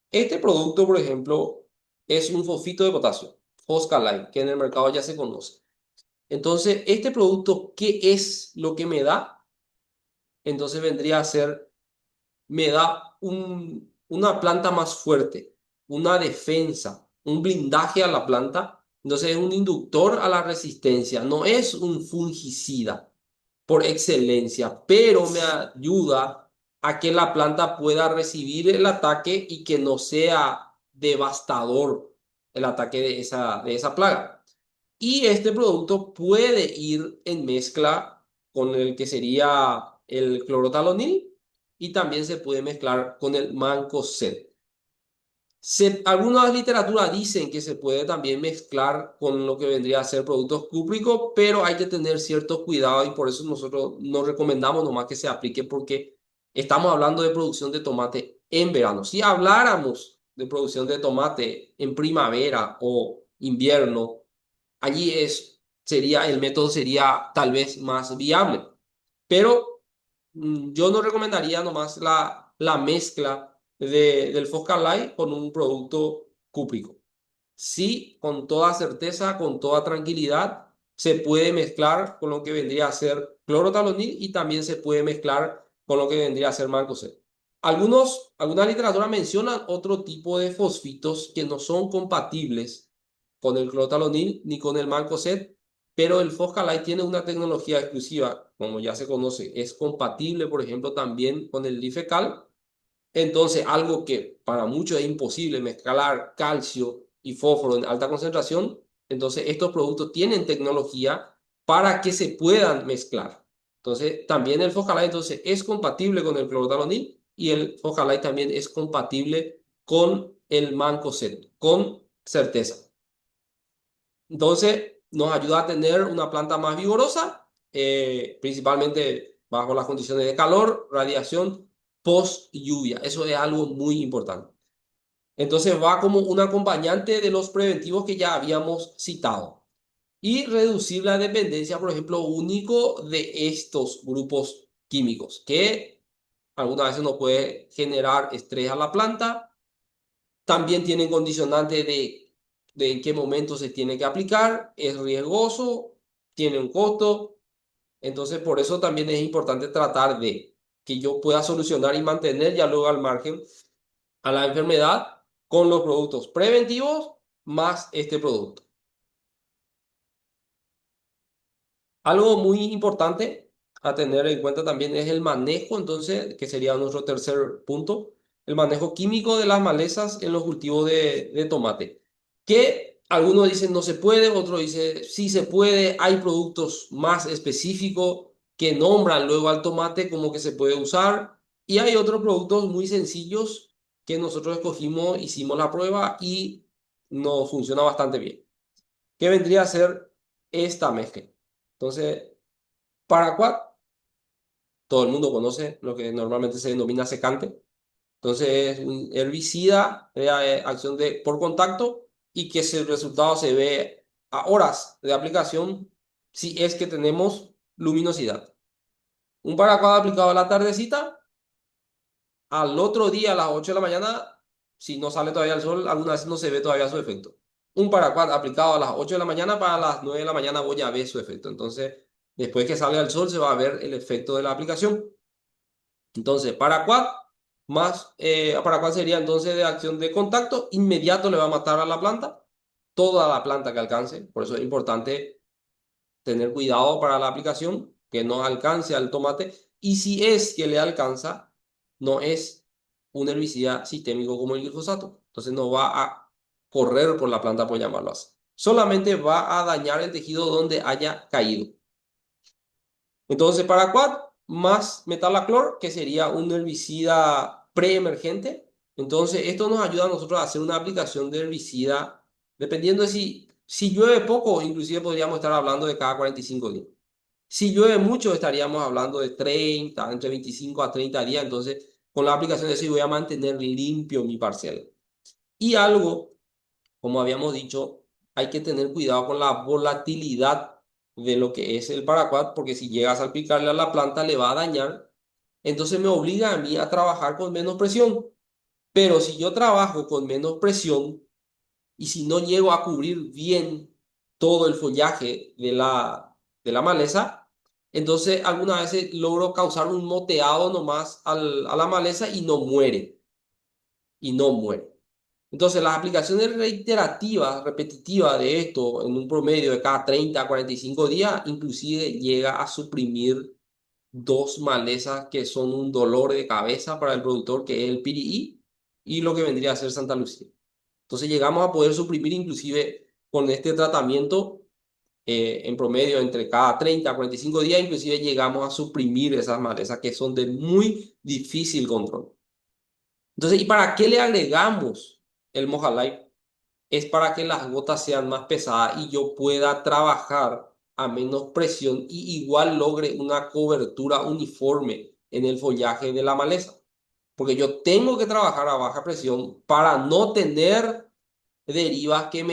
Este producto, por ejemplo, es un fosfito de potasio, Foscalite, que en el mercado ya se conoce. Entonces, este producto, ¿qué es lo que me da? Entonces vendría a ser, me da una planta más fuerte, una defensa, un blindaje a la planta. Entonces es un inductor a la resistencia, no es un fungicida por excelencia, pero me ayuda a que la planta pueda recibir el ataque y que no sea devastador el ataque de esa plaga. Y este producto puede ir en mezcla con el que sería el clorotalonil y también se puede mezclar con el mancozeb. Algunas literaturas dicen que se puede también mezclar con lo que vendría a ser productos cúpricos, pero hay que tener ciertos cuidados y por eso nosotros no recomendamos nomás que se aplique porque estamos hablando de producción de tomate en verano. Si habláramos de producción de tomate en primavera o invierno, allí el método sería tal vez más viable. Pero yo no recomendaría nomás la mezcla del Foscarlite con un producto cúprico. Sí, con toda certeza, con toda tranquilidad, se puede mezclar con lo que vendría a ser clorotalonil y también se puede mezclar con lo que vendría a ser mancozeb. Algunas literaturas mencionan otro tipo de fosfitos que no son compatibles con el clorotalonil ni con el mancozeb, pero el Foscalite tiene una tecnología exclusiva, como ya se conoce, es compatible, por ejemplo, también con el Lifecal. Entonces, algo que para muchos es imposible, mezclar calcio y fósforo en alta concentración, entonces estos productos tienen tecnología para que se puedan mezclar. Entonces, también el Foscalite entonces es compatible con el clorotalonil y el Foscalite también es compatible con el Mancozeb, con certeza. Entonces, nos ayuda a tener una planta más vigorosa, principalmente bajo las condiciones de calor, radiación, post lluvia. Eso es algo muy importante. Entonces, va como un acompañante de los preventivos que ya habíamos citado. Y reducir la dependencia, por ejemplo, único de estos grupos químicos, que algunas veces nos puede generar estrés a la planta. También tienen condicionante de en qué momento se tiene que aplicar, es riesgoso, tiene un costo. Entonces, por eso también es importante tratar de que yo pueda solucionar y mantener ya luego al margen a la enfermedad con los productos preventivos más este producto. Algo muy importante a tener en cuenta también es el manejo, entonces, que sería nuestro tercer punto, el manejo químico de las malezas en los cultivos de tomate. Que algunos dicen no se puede, otros dicen sí se puede, hay productos más específicos que nombran luego al tomate como que se puede usar y hay otros productos muy sencillos que nosotros escogimos, hicimos la prueba y nos funciona bastante bien. ¿Qué vendría a ser esta mezcla? Entonces, paraquat, todo el mundo conoce lo que normalmente se denomina secante. Entonces, es un herbicida de acción por contacto y que el resultado se ve a horas de aplicación si es que tenemos luminosidad. Un paraquat aplicado a la tardecita, al otro día a las 8 de la mañana, si no sale todavía el sol, algunas veces no se ve todavía su efecto. Un paraquat aplicado a las 8 de la mañana, para las 9 de la mañana voy a ver su efecto. Entonces, después que salga el sol, se va a ver el efecto de la aplicación. Entonces, paraquat sería entonces de acción de contacto, inmediato le va a matar a la planta, toda la planta que alcance. Por eso es importante tener cuidado para la aplicación, que no alcance al tomate. Y si es que le alcanza, no es un herbicida sistémico como el glifosato. Entonces no va a correr por la planta, por llamarlo así. Solamente va a dañar el tejido donde haya caído. Entonces, paraquat más metalaclor, que sería un herbicida preemergente. Entonces, esto nos ayuda a nosotros a hacer una aplicación de herbicida, dependiendo de si Si llueve poco, inclusive podríamos estar hablando de cada 45 días. Si llueve mucho, estaríamos hablando de 30 entre 25 a 30 días. Entonces, con la aplicación de eso, yo voy a mantener limpio mi parcela. Y algo, como habíamos dicho, hay que tener cuidado con la volatilidad de lo que es el paraquat, porque si llegas a salpicarle a la planta, le va a dañar. Entonces, me obliga a mí a trabajar con menos presión. Pero si yo trabajo con menos presión, y si no llego a cubrir bien todo el follaje de la maleza, entonces algunas veces logro causar un moteado nomás a la maleza y no muere, y no muere. Entonces las aplicaciones reiterativas, repetitivas de esto en un promedio de cada 30 a 45 días, inclusive llega a suprimir dos malezas que son un dolor de cabeza para el productor, que es el pirií y lo que vendría a ser Santa Lucía. Entonces llegamos a poder suprimir inclusive con este tratamiento en promedio entre cada 30 a 45 días, inclusive llegamos a suprimir esas malezas que son de muy difícil control. Entonces, ¿y para qué le agregamos el Mojalife? Es para que las gotas sean más pesadas y yo pueda trabajar a menos presión y igual logre una cobertura uniforme en el follaje de la maleza. Porque yo tengo que trabajar a baja presión para no tener derivas que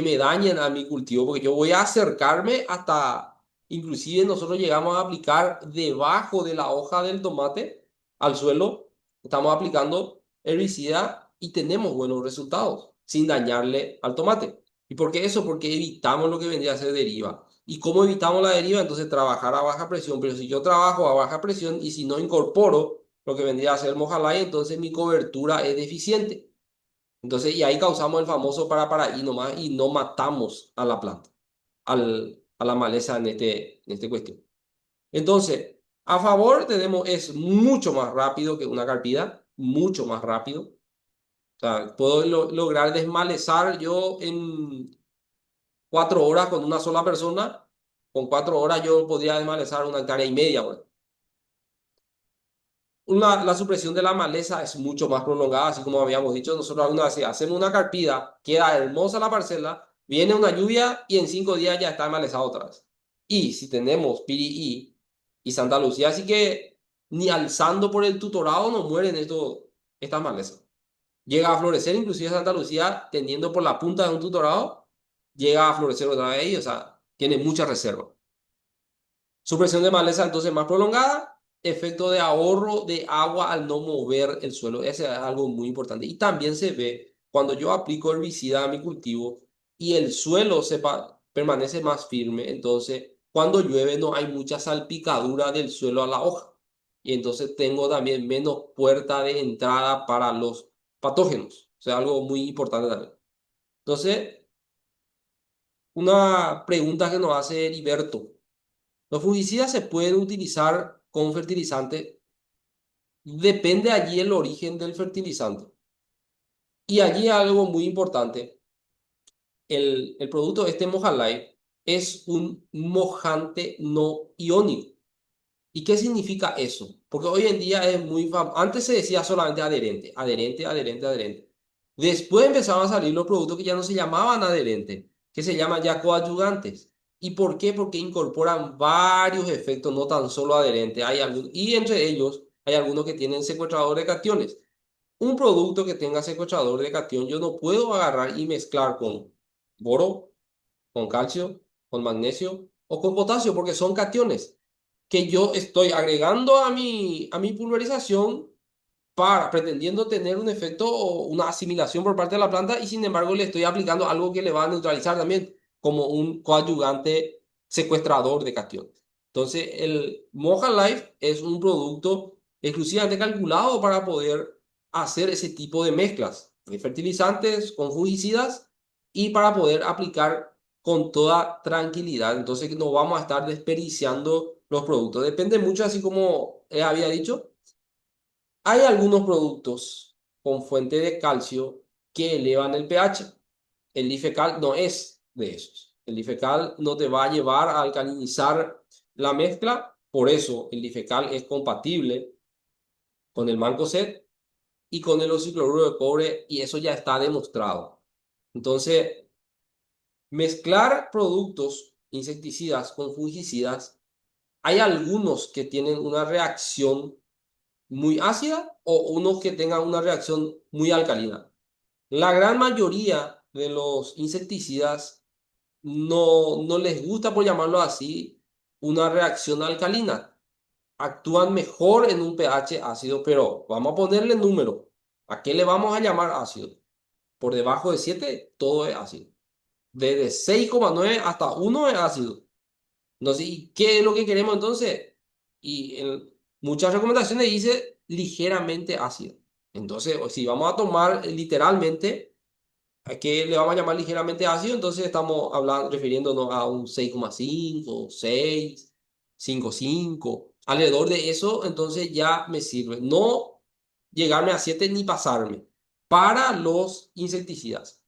me dañen a mi cultivo, porque yo voy a acercarme hasta, inclusive nosotros llegamos a aplicar debajo de la hoja del tomate al suelo, estamos aplicando herbicida y tenemos buenos resultados sin dañarle al tomate. ¿Y por qué eso? Porque evitamos lo que vendría a ser deriva. ¿Y cómo evitamos la deriva? Entonces trabajar a baja presión, pero si yo trabajo a baja presión y si no incorporo lo que vendría a ser Mojalay, entonces mi cobertura es deficiente. Entonces, y ahí causamos el famoso para ahí nomás y no matamos a la planta, a la maleza en este cuestión. Entonces, a favor tenemos, es mucho más rápido que una carpida, mucho más rápido. O sea, puedo lograr desmalezar yo en 4 horas con una sola persona. Con 4 horas yo podría desmalezar 1,5 hectáreas. Bueno. La supresión de la maleza es mucho más prolongada, así como habíamos dicho. Nosotros alguna vez hacemos una carpida, queda hermosa la parcela, viene una lluvia y en 5 días ya está malezada otra vez. Y si tenemos Pirií y Santa Lucía, así que ni alzando por el tutorado no mueren estas malezas. Llega a florecer inclusive Santa Lucía, teniendo por la punta de un tutorado, llega a florecer otra vez y, o sea, tiene mucha reserva. Supresión de maleza entonces más prolongada, efecto de ahorro de agua al no mover el suelo. Ese es algo muy importante. Y también se ve cuando yo aplico herbicida a mi cultivo y el suelo permanece más firme, entonces cuando llueve no hay mucha salpicadura del suelo a la hoja. Y entonces tengo también menos puerta de entrada para los patógenos. O sea, algo muy importante también. Entonces, una pregunta que nos hace Heriberto. Los fungicidas se pueden utilizar con fertilizante. Depende allí el origen del fertilizante. Y allí algo muy importante. El producto este Mojalife es un mojante no iónico. ¿Y qué significa eso? Porque hoy en día es muy famoso. Antes se decía solamente adherente, adherente, adherente, adherente. Después empezaron a salir los productos que ya no se llamaban adherentes, que se llaman ya coadyuvantes. ¿Y por qué? Porque incorporan varios efectos, no tan solo adherentes. Y entre ellos hay algunos que tienen secuestrador de cationes. Un producto que tenga secuestrador de cation, yo no puedo agarrar y mezclar con boro, con calcio, con magnesio o con potasio, porque son cationes que yo estoy agregando a mi pulverización para pretendiendo tener un efecto o una asimilación por parte de la planta y sin embargo le estoy aplicando algo que le va a neutralizar también como un coadyuvante secuestrador de cationes. Entonces, el Moja Life es un producto exclusivamente calculado para poder hacer ese tipo de mezclas de fertilizantes con fungicidas y para poder aplicar con toda tranquilidad. Entonces, no vamos a estar desperdiciando los productos. Depende mucho, así como había dicho, hay algunos productos con fuente de calcio que elevan el pH. El Lifecal no es de esos. El Lifecal no te va a llevar a alcalinizar la mezcla, por eso el Lifecal es compatible con el Mancozeb y con el oxicloruro de cobre y eso ya está demostrado. Entonces, Mezclar productos insecticidas con fungicidas, hay algunos que tienen una reacción muy ácida o unos que tengan una reacción muy alcalina. La gran mayoría de los insecticidas no les gusta, por llamarlo así, una reacción alcalina. Actúan mejor en un pH ácido, pero vamos a ponerle número. ¿A qué le vamos a llamar ácido? Por debajo de 7 todo es ácido. Desde 6,9 hasta 1 es ácido. No sé, ¿y qué es lo que queremos entonces? Y en muchas recomendaciones dice ligeramente ácido. Entonces, si vamos a tomar literalmente, ¿a qué le vamos a llamar ligeramente ácido? Entonces estamos hablando, refiriéndonos a un 6,5, 6, 5,5. Alrededor de eso, entonces ya me sirve. No llegarme a 7 ni pasarme. Para los insecticidas.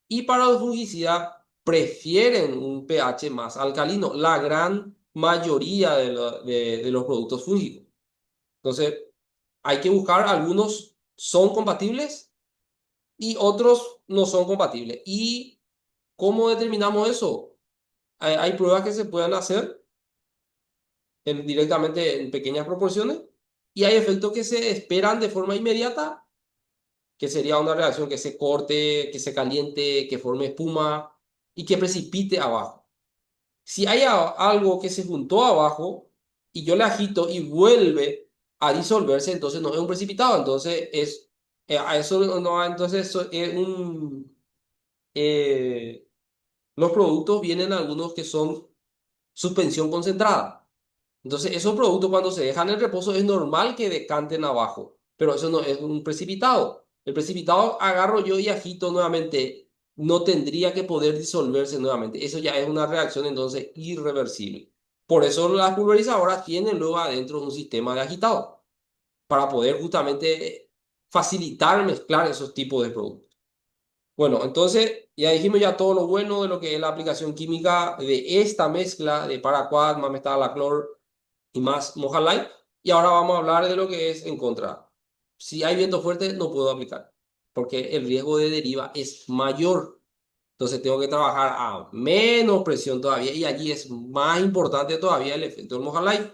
Y para los fungicidas prefieren un pH más alcalino, la gran mayoría de los productos fúngicos. Entonces, hay que buscar, algunos son compatibles y otros no son compatibles. ¿Y cómo determinamos eso? Hay pruebas que se pueden hacer directamente en pequeñas proporciones y hay efectos que se esperan de forma inmediata, que sería una reacción que se corte, que se caliente, que forme espuma y que precipite abajo. Si hay algo que se juntó abajo y yo le agito y vuelve a disolverse, entonces no es un precipitado, entonces es a eso no, entonces es un los productos vienen algunos que son suspensión concentrada. Entonces, esos productos cuando se dejan en reposo es normal que decanten abajo, pero eso no es un precipitado. El precipitado agarro yo y agito nuevamente, no tendría que poder disolverse nuevamente. Eso ya es una reacción entonces irreversible. Por eso las pulverizadoras tienen luego adentro un sistema de agitado para poder justamente facilitar mezclar esos tipos de productos. Bueno, entonces ya dijimos ya todo lo bueno de lo que es la aplicación química de esta mezcla de paraquat, más metaclor y más Light. Y ahora vamos a hablar de lo que es en contra. Si hay viento fuerte, no puedo aplicar, porque el riesgo de deriva es mayor. Entonces tengo que trabajar a menos presión todavía y allí es más importante todavía el efecto del Light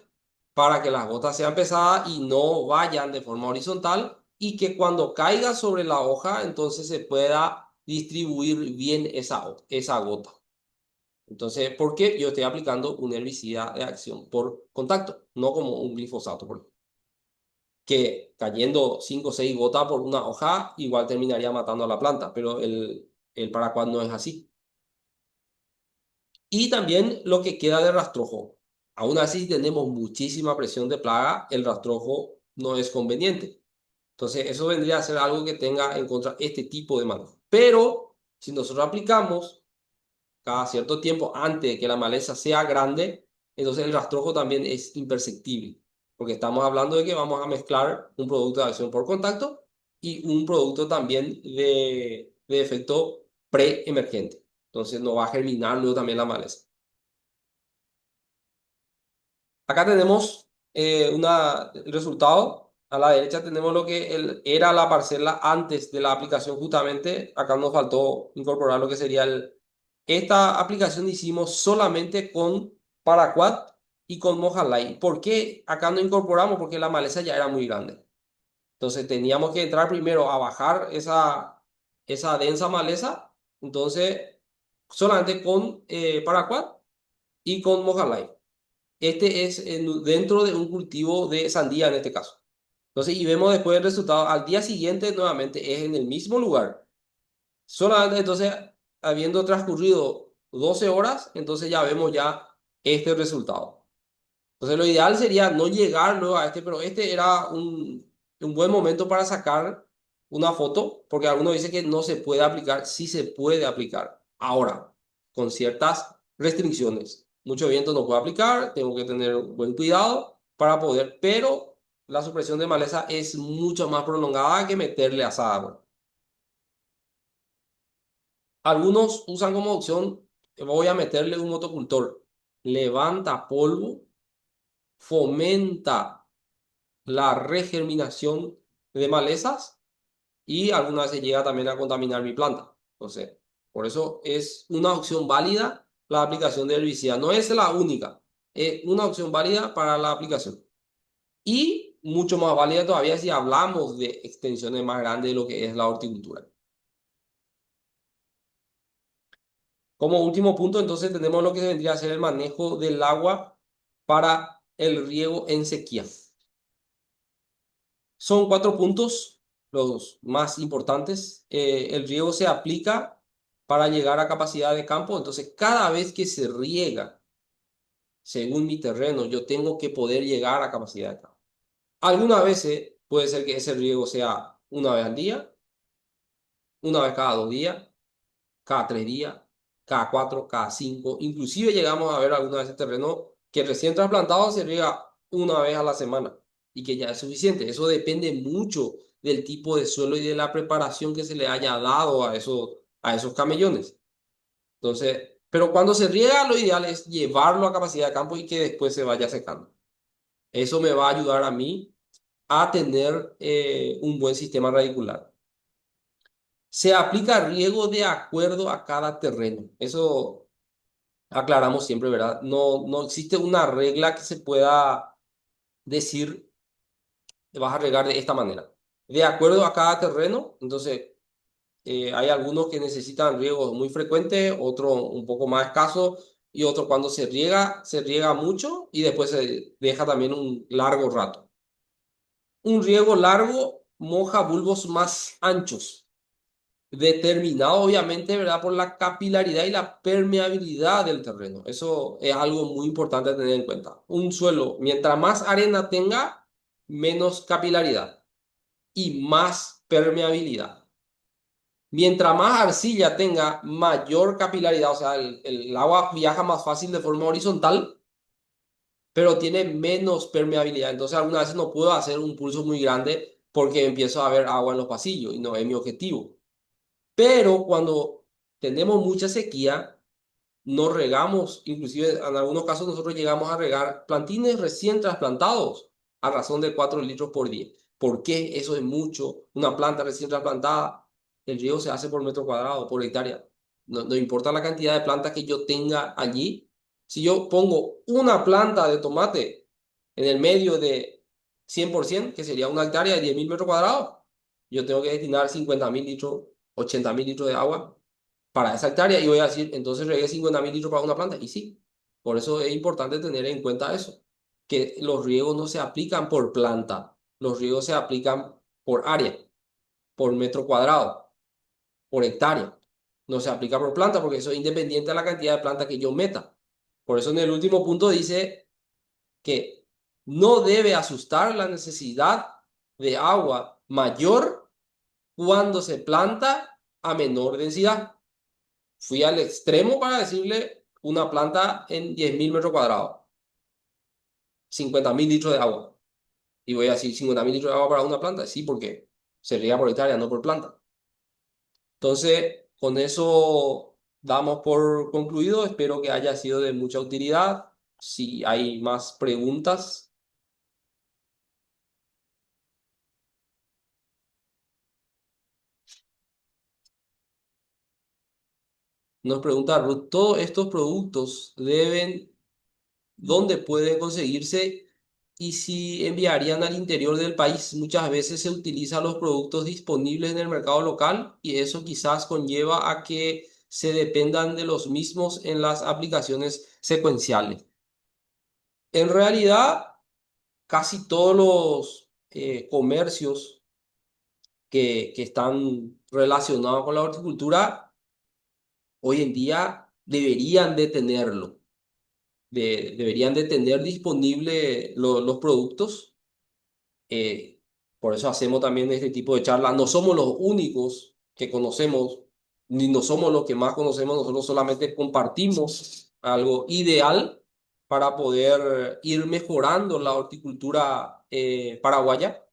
para que las gotas sean pesadas y no vayan de forma horizontal y que cuando caiga sobre la hoja entonces se pueda distribuir bien esa gota. Entonces, ¿por qué yo estoy aplicando un herbicida de acción por contacto? No como un glifosato, por ejemplo, que cayendo 5 o 6 gotas por una hoja igual terminaría matando a la planta, pero el paraquat no es así. Y también lo que queda de rastrojo. Aún así tenemos muchísima presión de plaga, el rastrojo no es conveniente. Entonces, eso vendría a ser algo que tenga en contra este tipo de manejo. Pero si nosotros aplicamos cada cierto tiempo antes de que la maleza sea grande, entonces el rastrojo también es imperceptible, porque estamos hablando de que vamos a mezclar un producto de acción por contacto y un producto también de efecto pre-emergente. Entonces no va a germinar luego también la maleza. Acá tenemos el resultado. A la derecha tenemos lo que era la parcela antes de la aplicación justamente. Acá nos faltó incorporar lo que sería esta aplicación hicimos solamente con Paraquat y con Mojavite. ¿Por qué acá no incorporamos? Porque la maleza ya era muy grande. Entonces teníamos que entrar primero a bajar esa densa maleza. Entonces, solamente con Paraquat y con Mojavite. Este es dentro de un cultivo de sandía en este caso. Entonces, y vemos después el resultado. Al día siguiente, nuevamente, es en el mismo lugar. Solamente entonces, habiendo transcurrido 12 horas, entonces ya vemos ya este resultado. Entonces, lo ideal sería no llegar luego a este, pero este era un buen momento para sacar una foto, porque algunos dicen que no se puede aplicar, sí se puede aplicar. Ahora, con ciertas restricciones. Mucho viento no puedo aplicar, tengo que tener buen cuidado para poder, pero la supresión de maleza es mucho más prolongada que meterle azada. Algunos usan como opción, voy a meterle un motocultor. Levanta polvo, fomenta la regerminación de malezas y algunas veces llega también a contaminar mi planta. Entonces, Por eso es una opción válida la aplicación de herbicida. No es la única, es una opción válida para la aplicación. Y mucho más válida todavía si hablamos de extensiones más grandes de lo que es la horticultura. Como último punto, entonces tenemos lo que vendría a ser el manejo del agua para el riego en sequía. Son cuatro puntos los más importantes. El riego se aplica para llegar a capacidad de campo. Entonces, cada vez que se riega, según mi terreno, yo tengo que poder llegar a capacidad de campo. Algunas veces puede ser que ese riego sea una vez al día, una vez cada 2 días, cada 3 días, cada cuatro, cada cinco. Inclusive llegamos a ver algunas veces terreno que recién trasplantado se riega una vez a la semana y que ya es suficiente. Eso depende mucho del tipo de suelo y de la preparación que se le haya dado a esos camellones. Entonces, pero cuando se riega, lo ideal es llevarlo a capacidad de campo y que después se vaya secando. Eso me va a ayudar a mí a tener un buen sistema radicular. Se aplica riego de acuerdo a cada terreno. Eso aclaramos siempre, ¿verdad? No, no existe una regla que se pueda decir, te vas a regar de esta manera. De acuerdo a cada terreno, entonces hay algunos que necesitan riegos muy frecuentes, otros un poco más escasos y otros cuando se riega mucho y después se deja también un largo rato. Un riego largo moja bulbos más anchos, determinado obviamente, ¿verdad? Por la capilaridad y la permeabilidad del terreno. Eso es algo muy importante a tener en cuenta. Un suelo, mientras más arena tenga, menos capilaridad y más permeabilidad. Mientras más arcilla tenga, mayor capilaridad, o sea, el agua viaja más fácil de forma horizontal, pero tiene menos permeabilidad. Entonces, algunas veces no puedo hacer un pulso muy grande porque empiezo a ver agua en los pasillos y no es mi objetivo. Pero cuando tenemos mucha sequía, no regamos, inclusive en algunos casos nosotros llegamos a regar plantines recién trasplantados a razón de 4 litros por día. ¿Por qué? Eso es mucho. Una planta recién trasplantada, el riego se hace por metro cuadrado, por hectárea. No, no importa la cantidad de plantas que yo tenga allí. Si yo pongo una planta de tomate en el medio de 100%, que sería una hectárea de 10.000 metros cuadrados, yo tengo que destinar 50.000 litros, 80.000 litros de agua para esa hectárea y voy a decir, entonces regué 50.000 litros para una planta. Y sí, por eso es importante tener en cuenta eso, que los riegos no se aplican por planta, los riegos se aplican por área, por metro cuadrado, por hectárea. No se aplica por planta porque eso es independiente de la cantidad de planta que yo meta. Por eso en el último punto dice que no debe asustar la necesidad de agua mayor cuando se planta a menor densidad. Fui al extremo para decirle una planta en 10.000 metros cuadrados, 50.000 litros de agua. Y voy a decir 50.000 litros de agua para una planta. Sí, porque se riega por hectárea, no por planta. Entonces, con eso damos por concluido. Espero que haya sido de mucha utilidad. Si hay más preguntas, nos pregunta Ruth, ¿todos estos productos dónde pueden conseguirse y si enviarían al interior del país? Muchas veces se utilizan los productos disponibles en el mercado local y eso quizás conlleva a que se dependan de los mismos en las aplicaciones secuenciales. En realidad, casi todos los comercios que están relacionados con la horticultura hoy en día deberían de tenerlo. Deberían de tener disponible los productos. eh, por eso hacemos también este tipo de charlas. No somos los únicos que conocemos, ni no somos los que más conocemos, nosotros solamente compartimos algo ideal para poder ir mejorando la horticultura paraguaya,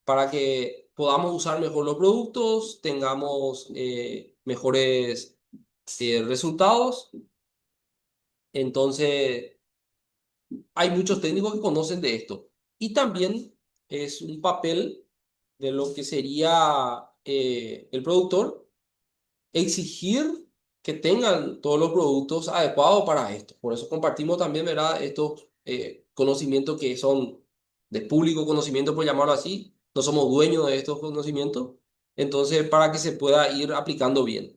para que podamos usar mejor los productos, tengamos mejores resultados. Entonces, hay muchos técnicos que conocen de esto. Y también es un papel de lo que sería el productor exigir que tengan todos los productos adecuados para esto. Por eso compartimos también, ¿verdad? Estos conocimientos que son de público conocimiento, por llamarlo así. No somos dueños de estos conocimientos. Entonces, para que se pueda ir aplicando bien.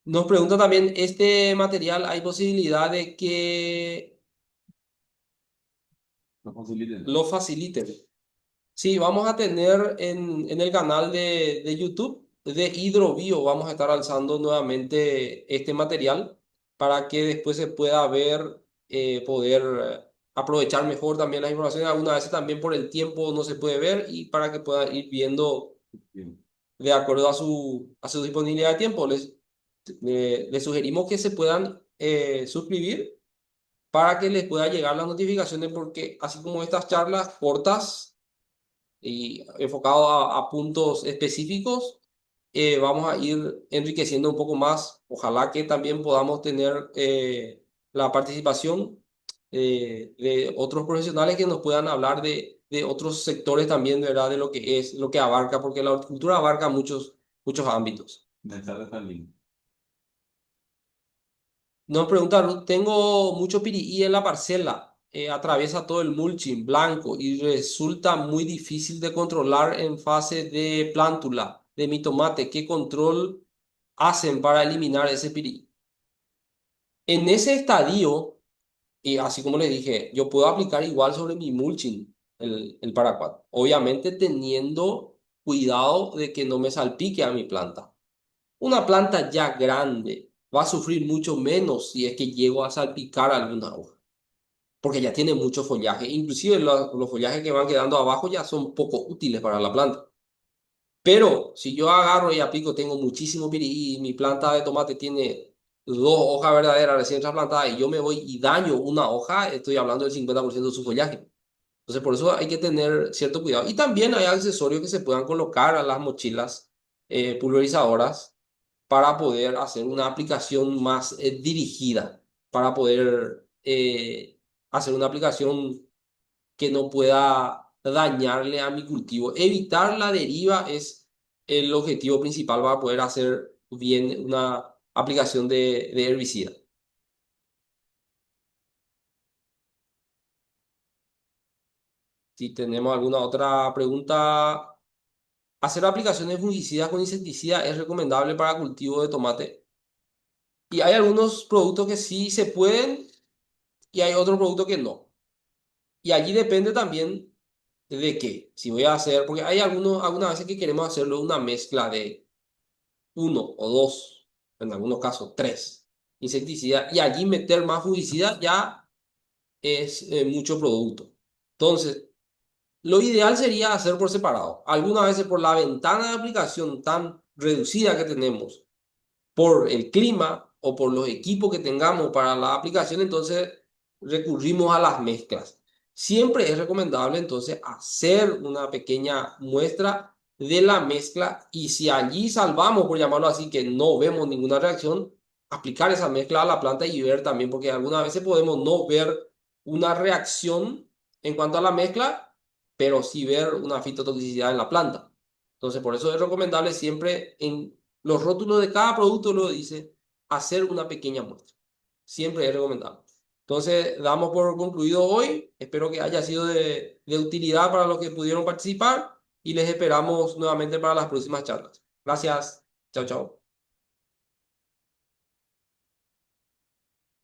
Nos pregunta también, ¿este material hay posibilidad de que lo faciliten? Sí, vamos a tener en el canal de YouTube de Hidrobio, vamos a estar alzando nuevamente este material para que después se pueda ver, poder aprovechar mejor también las informaciones. Algunas veces también por el tiempo no se puede ver y para que pueda ir viendo de acuerdo a su disponibilidad de tiempo. Les sugerimos que se puedan suscribir para que les pueda llegar las notificaciones porque así como estas charlas cortas y enfocado a puntos específicos, vamos a ir enriqueciendo un poco más. Ojalá que también podamos tener la participación de otros profesionales que nos puedan hablar de otros sectores también, ¿verdad? De lo que es, lo que abarca, porque la horticultura abarca muchos ámbitos. Nos pregunta Ruth, tengo mucho pirií en la parcela, atraviesa todo el mulching blanco y resulta muy difícil de controlar en fase de plántula de mi tomate. ¿Qué control hacen para eliminar ese pirií? En ese estadio, y así como le dije, yo puedo aplicar igual sobre mi mulching el paraquat, obviamente teniendo cuidado de que no me salpique a mi planta. Una planta ya grande va a sufrir mucho menos si es que llego a salpicar alguna hoja, porque ya tiene mucho follaje. Inclusive los follajes que van quedando abajo ya son poco útiles para la planta. Pero si yo agarro y aplico, tengo muchísimo pirií y mi planta de tomate tiene dos hojas verdaderas recién trasplantadas y yo me voy y daño una hoja, estoy hablando del 50% de su follaje. Entonces, por eso hay que tener cierto cuidado. Y también hay accesorios que se puedan colocar a las mochilas pulverizadoras para poder hacer una aplicación más dirigida, para poder hacer una aplicación que no pueda dañarle a mi cultivo. Evitar la deriva es el objetivo principal para poder hacer bien una aplicación de herbicida. Si tenemos alguna otra pregunta, hacer aplicaciones fungicidas con insecticida es recomendable para cultivo de tomate. Y hay algunos productos que sí se pueden y hay otros productos que no. Y allí depende también de qué. Si voy a hacer, porque hay algunas veces que queremos hacerlo una mezcla de uno o dos, en algunos casos tres insecticidas, y allí meter más fungicida ya es mucho producto. Entonces, lo ideal sería hacer por separado. Algunas veces por la ventana de aplicación tan reducida que tenemos, por el clima o por los equipos que tengamos para la aplicación, entonces recurrimos a las mezclas. Siempre es recomendable entonces hacer una pequeña muestra de la mezcla y si allí salvamos, por llamarlo así, que no vemos ninguna reacción, aplicar esa mezcla a la planta y ver también, porque algunas veces podemos no ver una reacción en cuanto a la mezcla, pero sí ver una fitotoxicidad en la planta. Entonces, por eso es recomendable siempre en los rótulos de cada producto lo dice hacer una pequeña muestra. Siempre es recomendable. Entonces, damos por concluido hoy. Espero que haya sido de utilidad para los que pudieron participar y les esperamos nuevamente para las próximas charlas. Gracias. Chao, chao.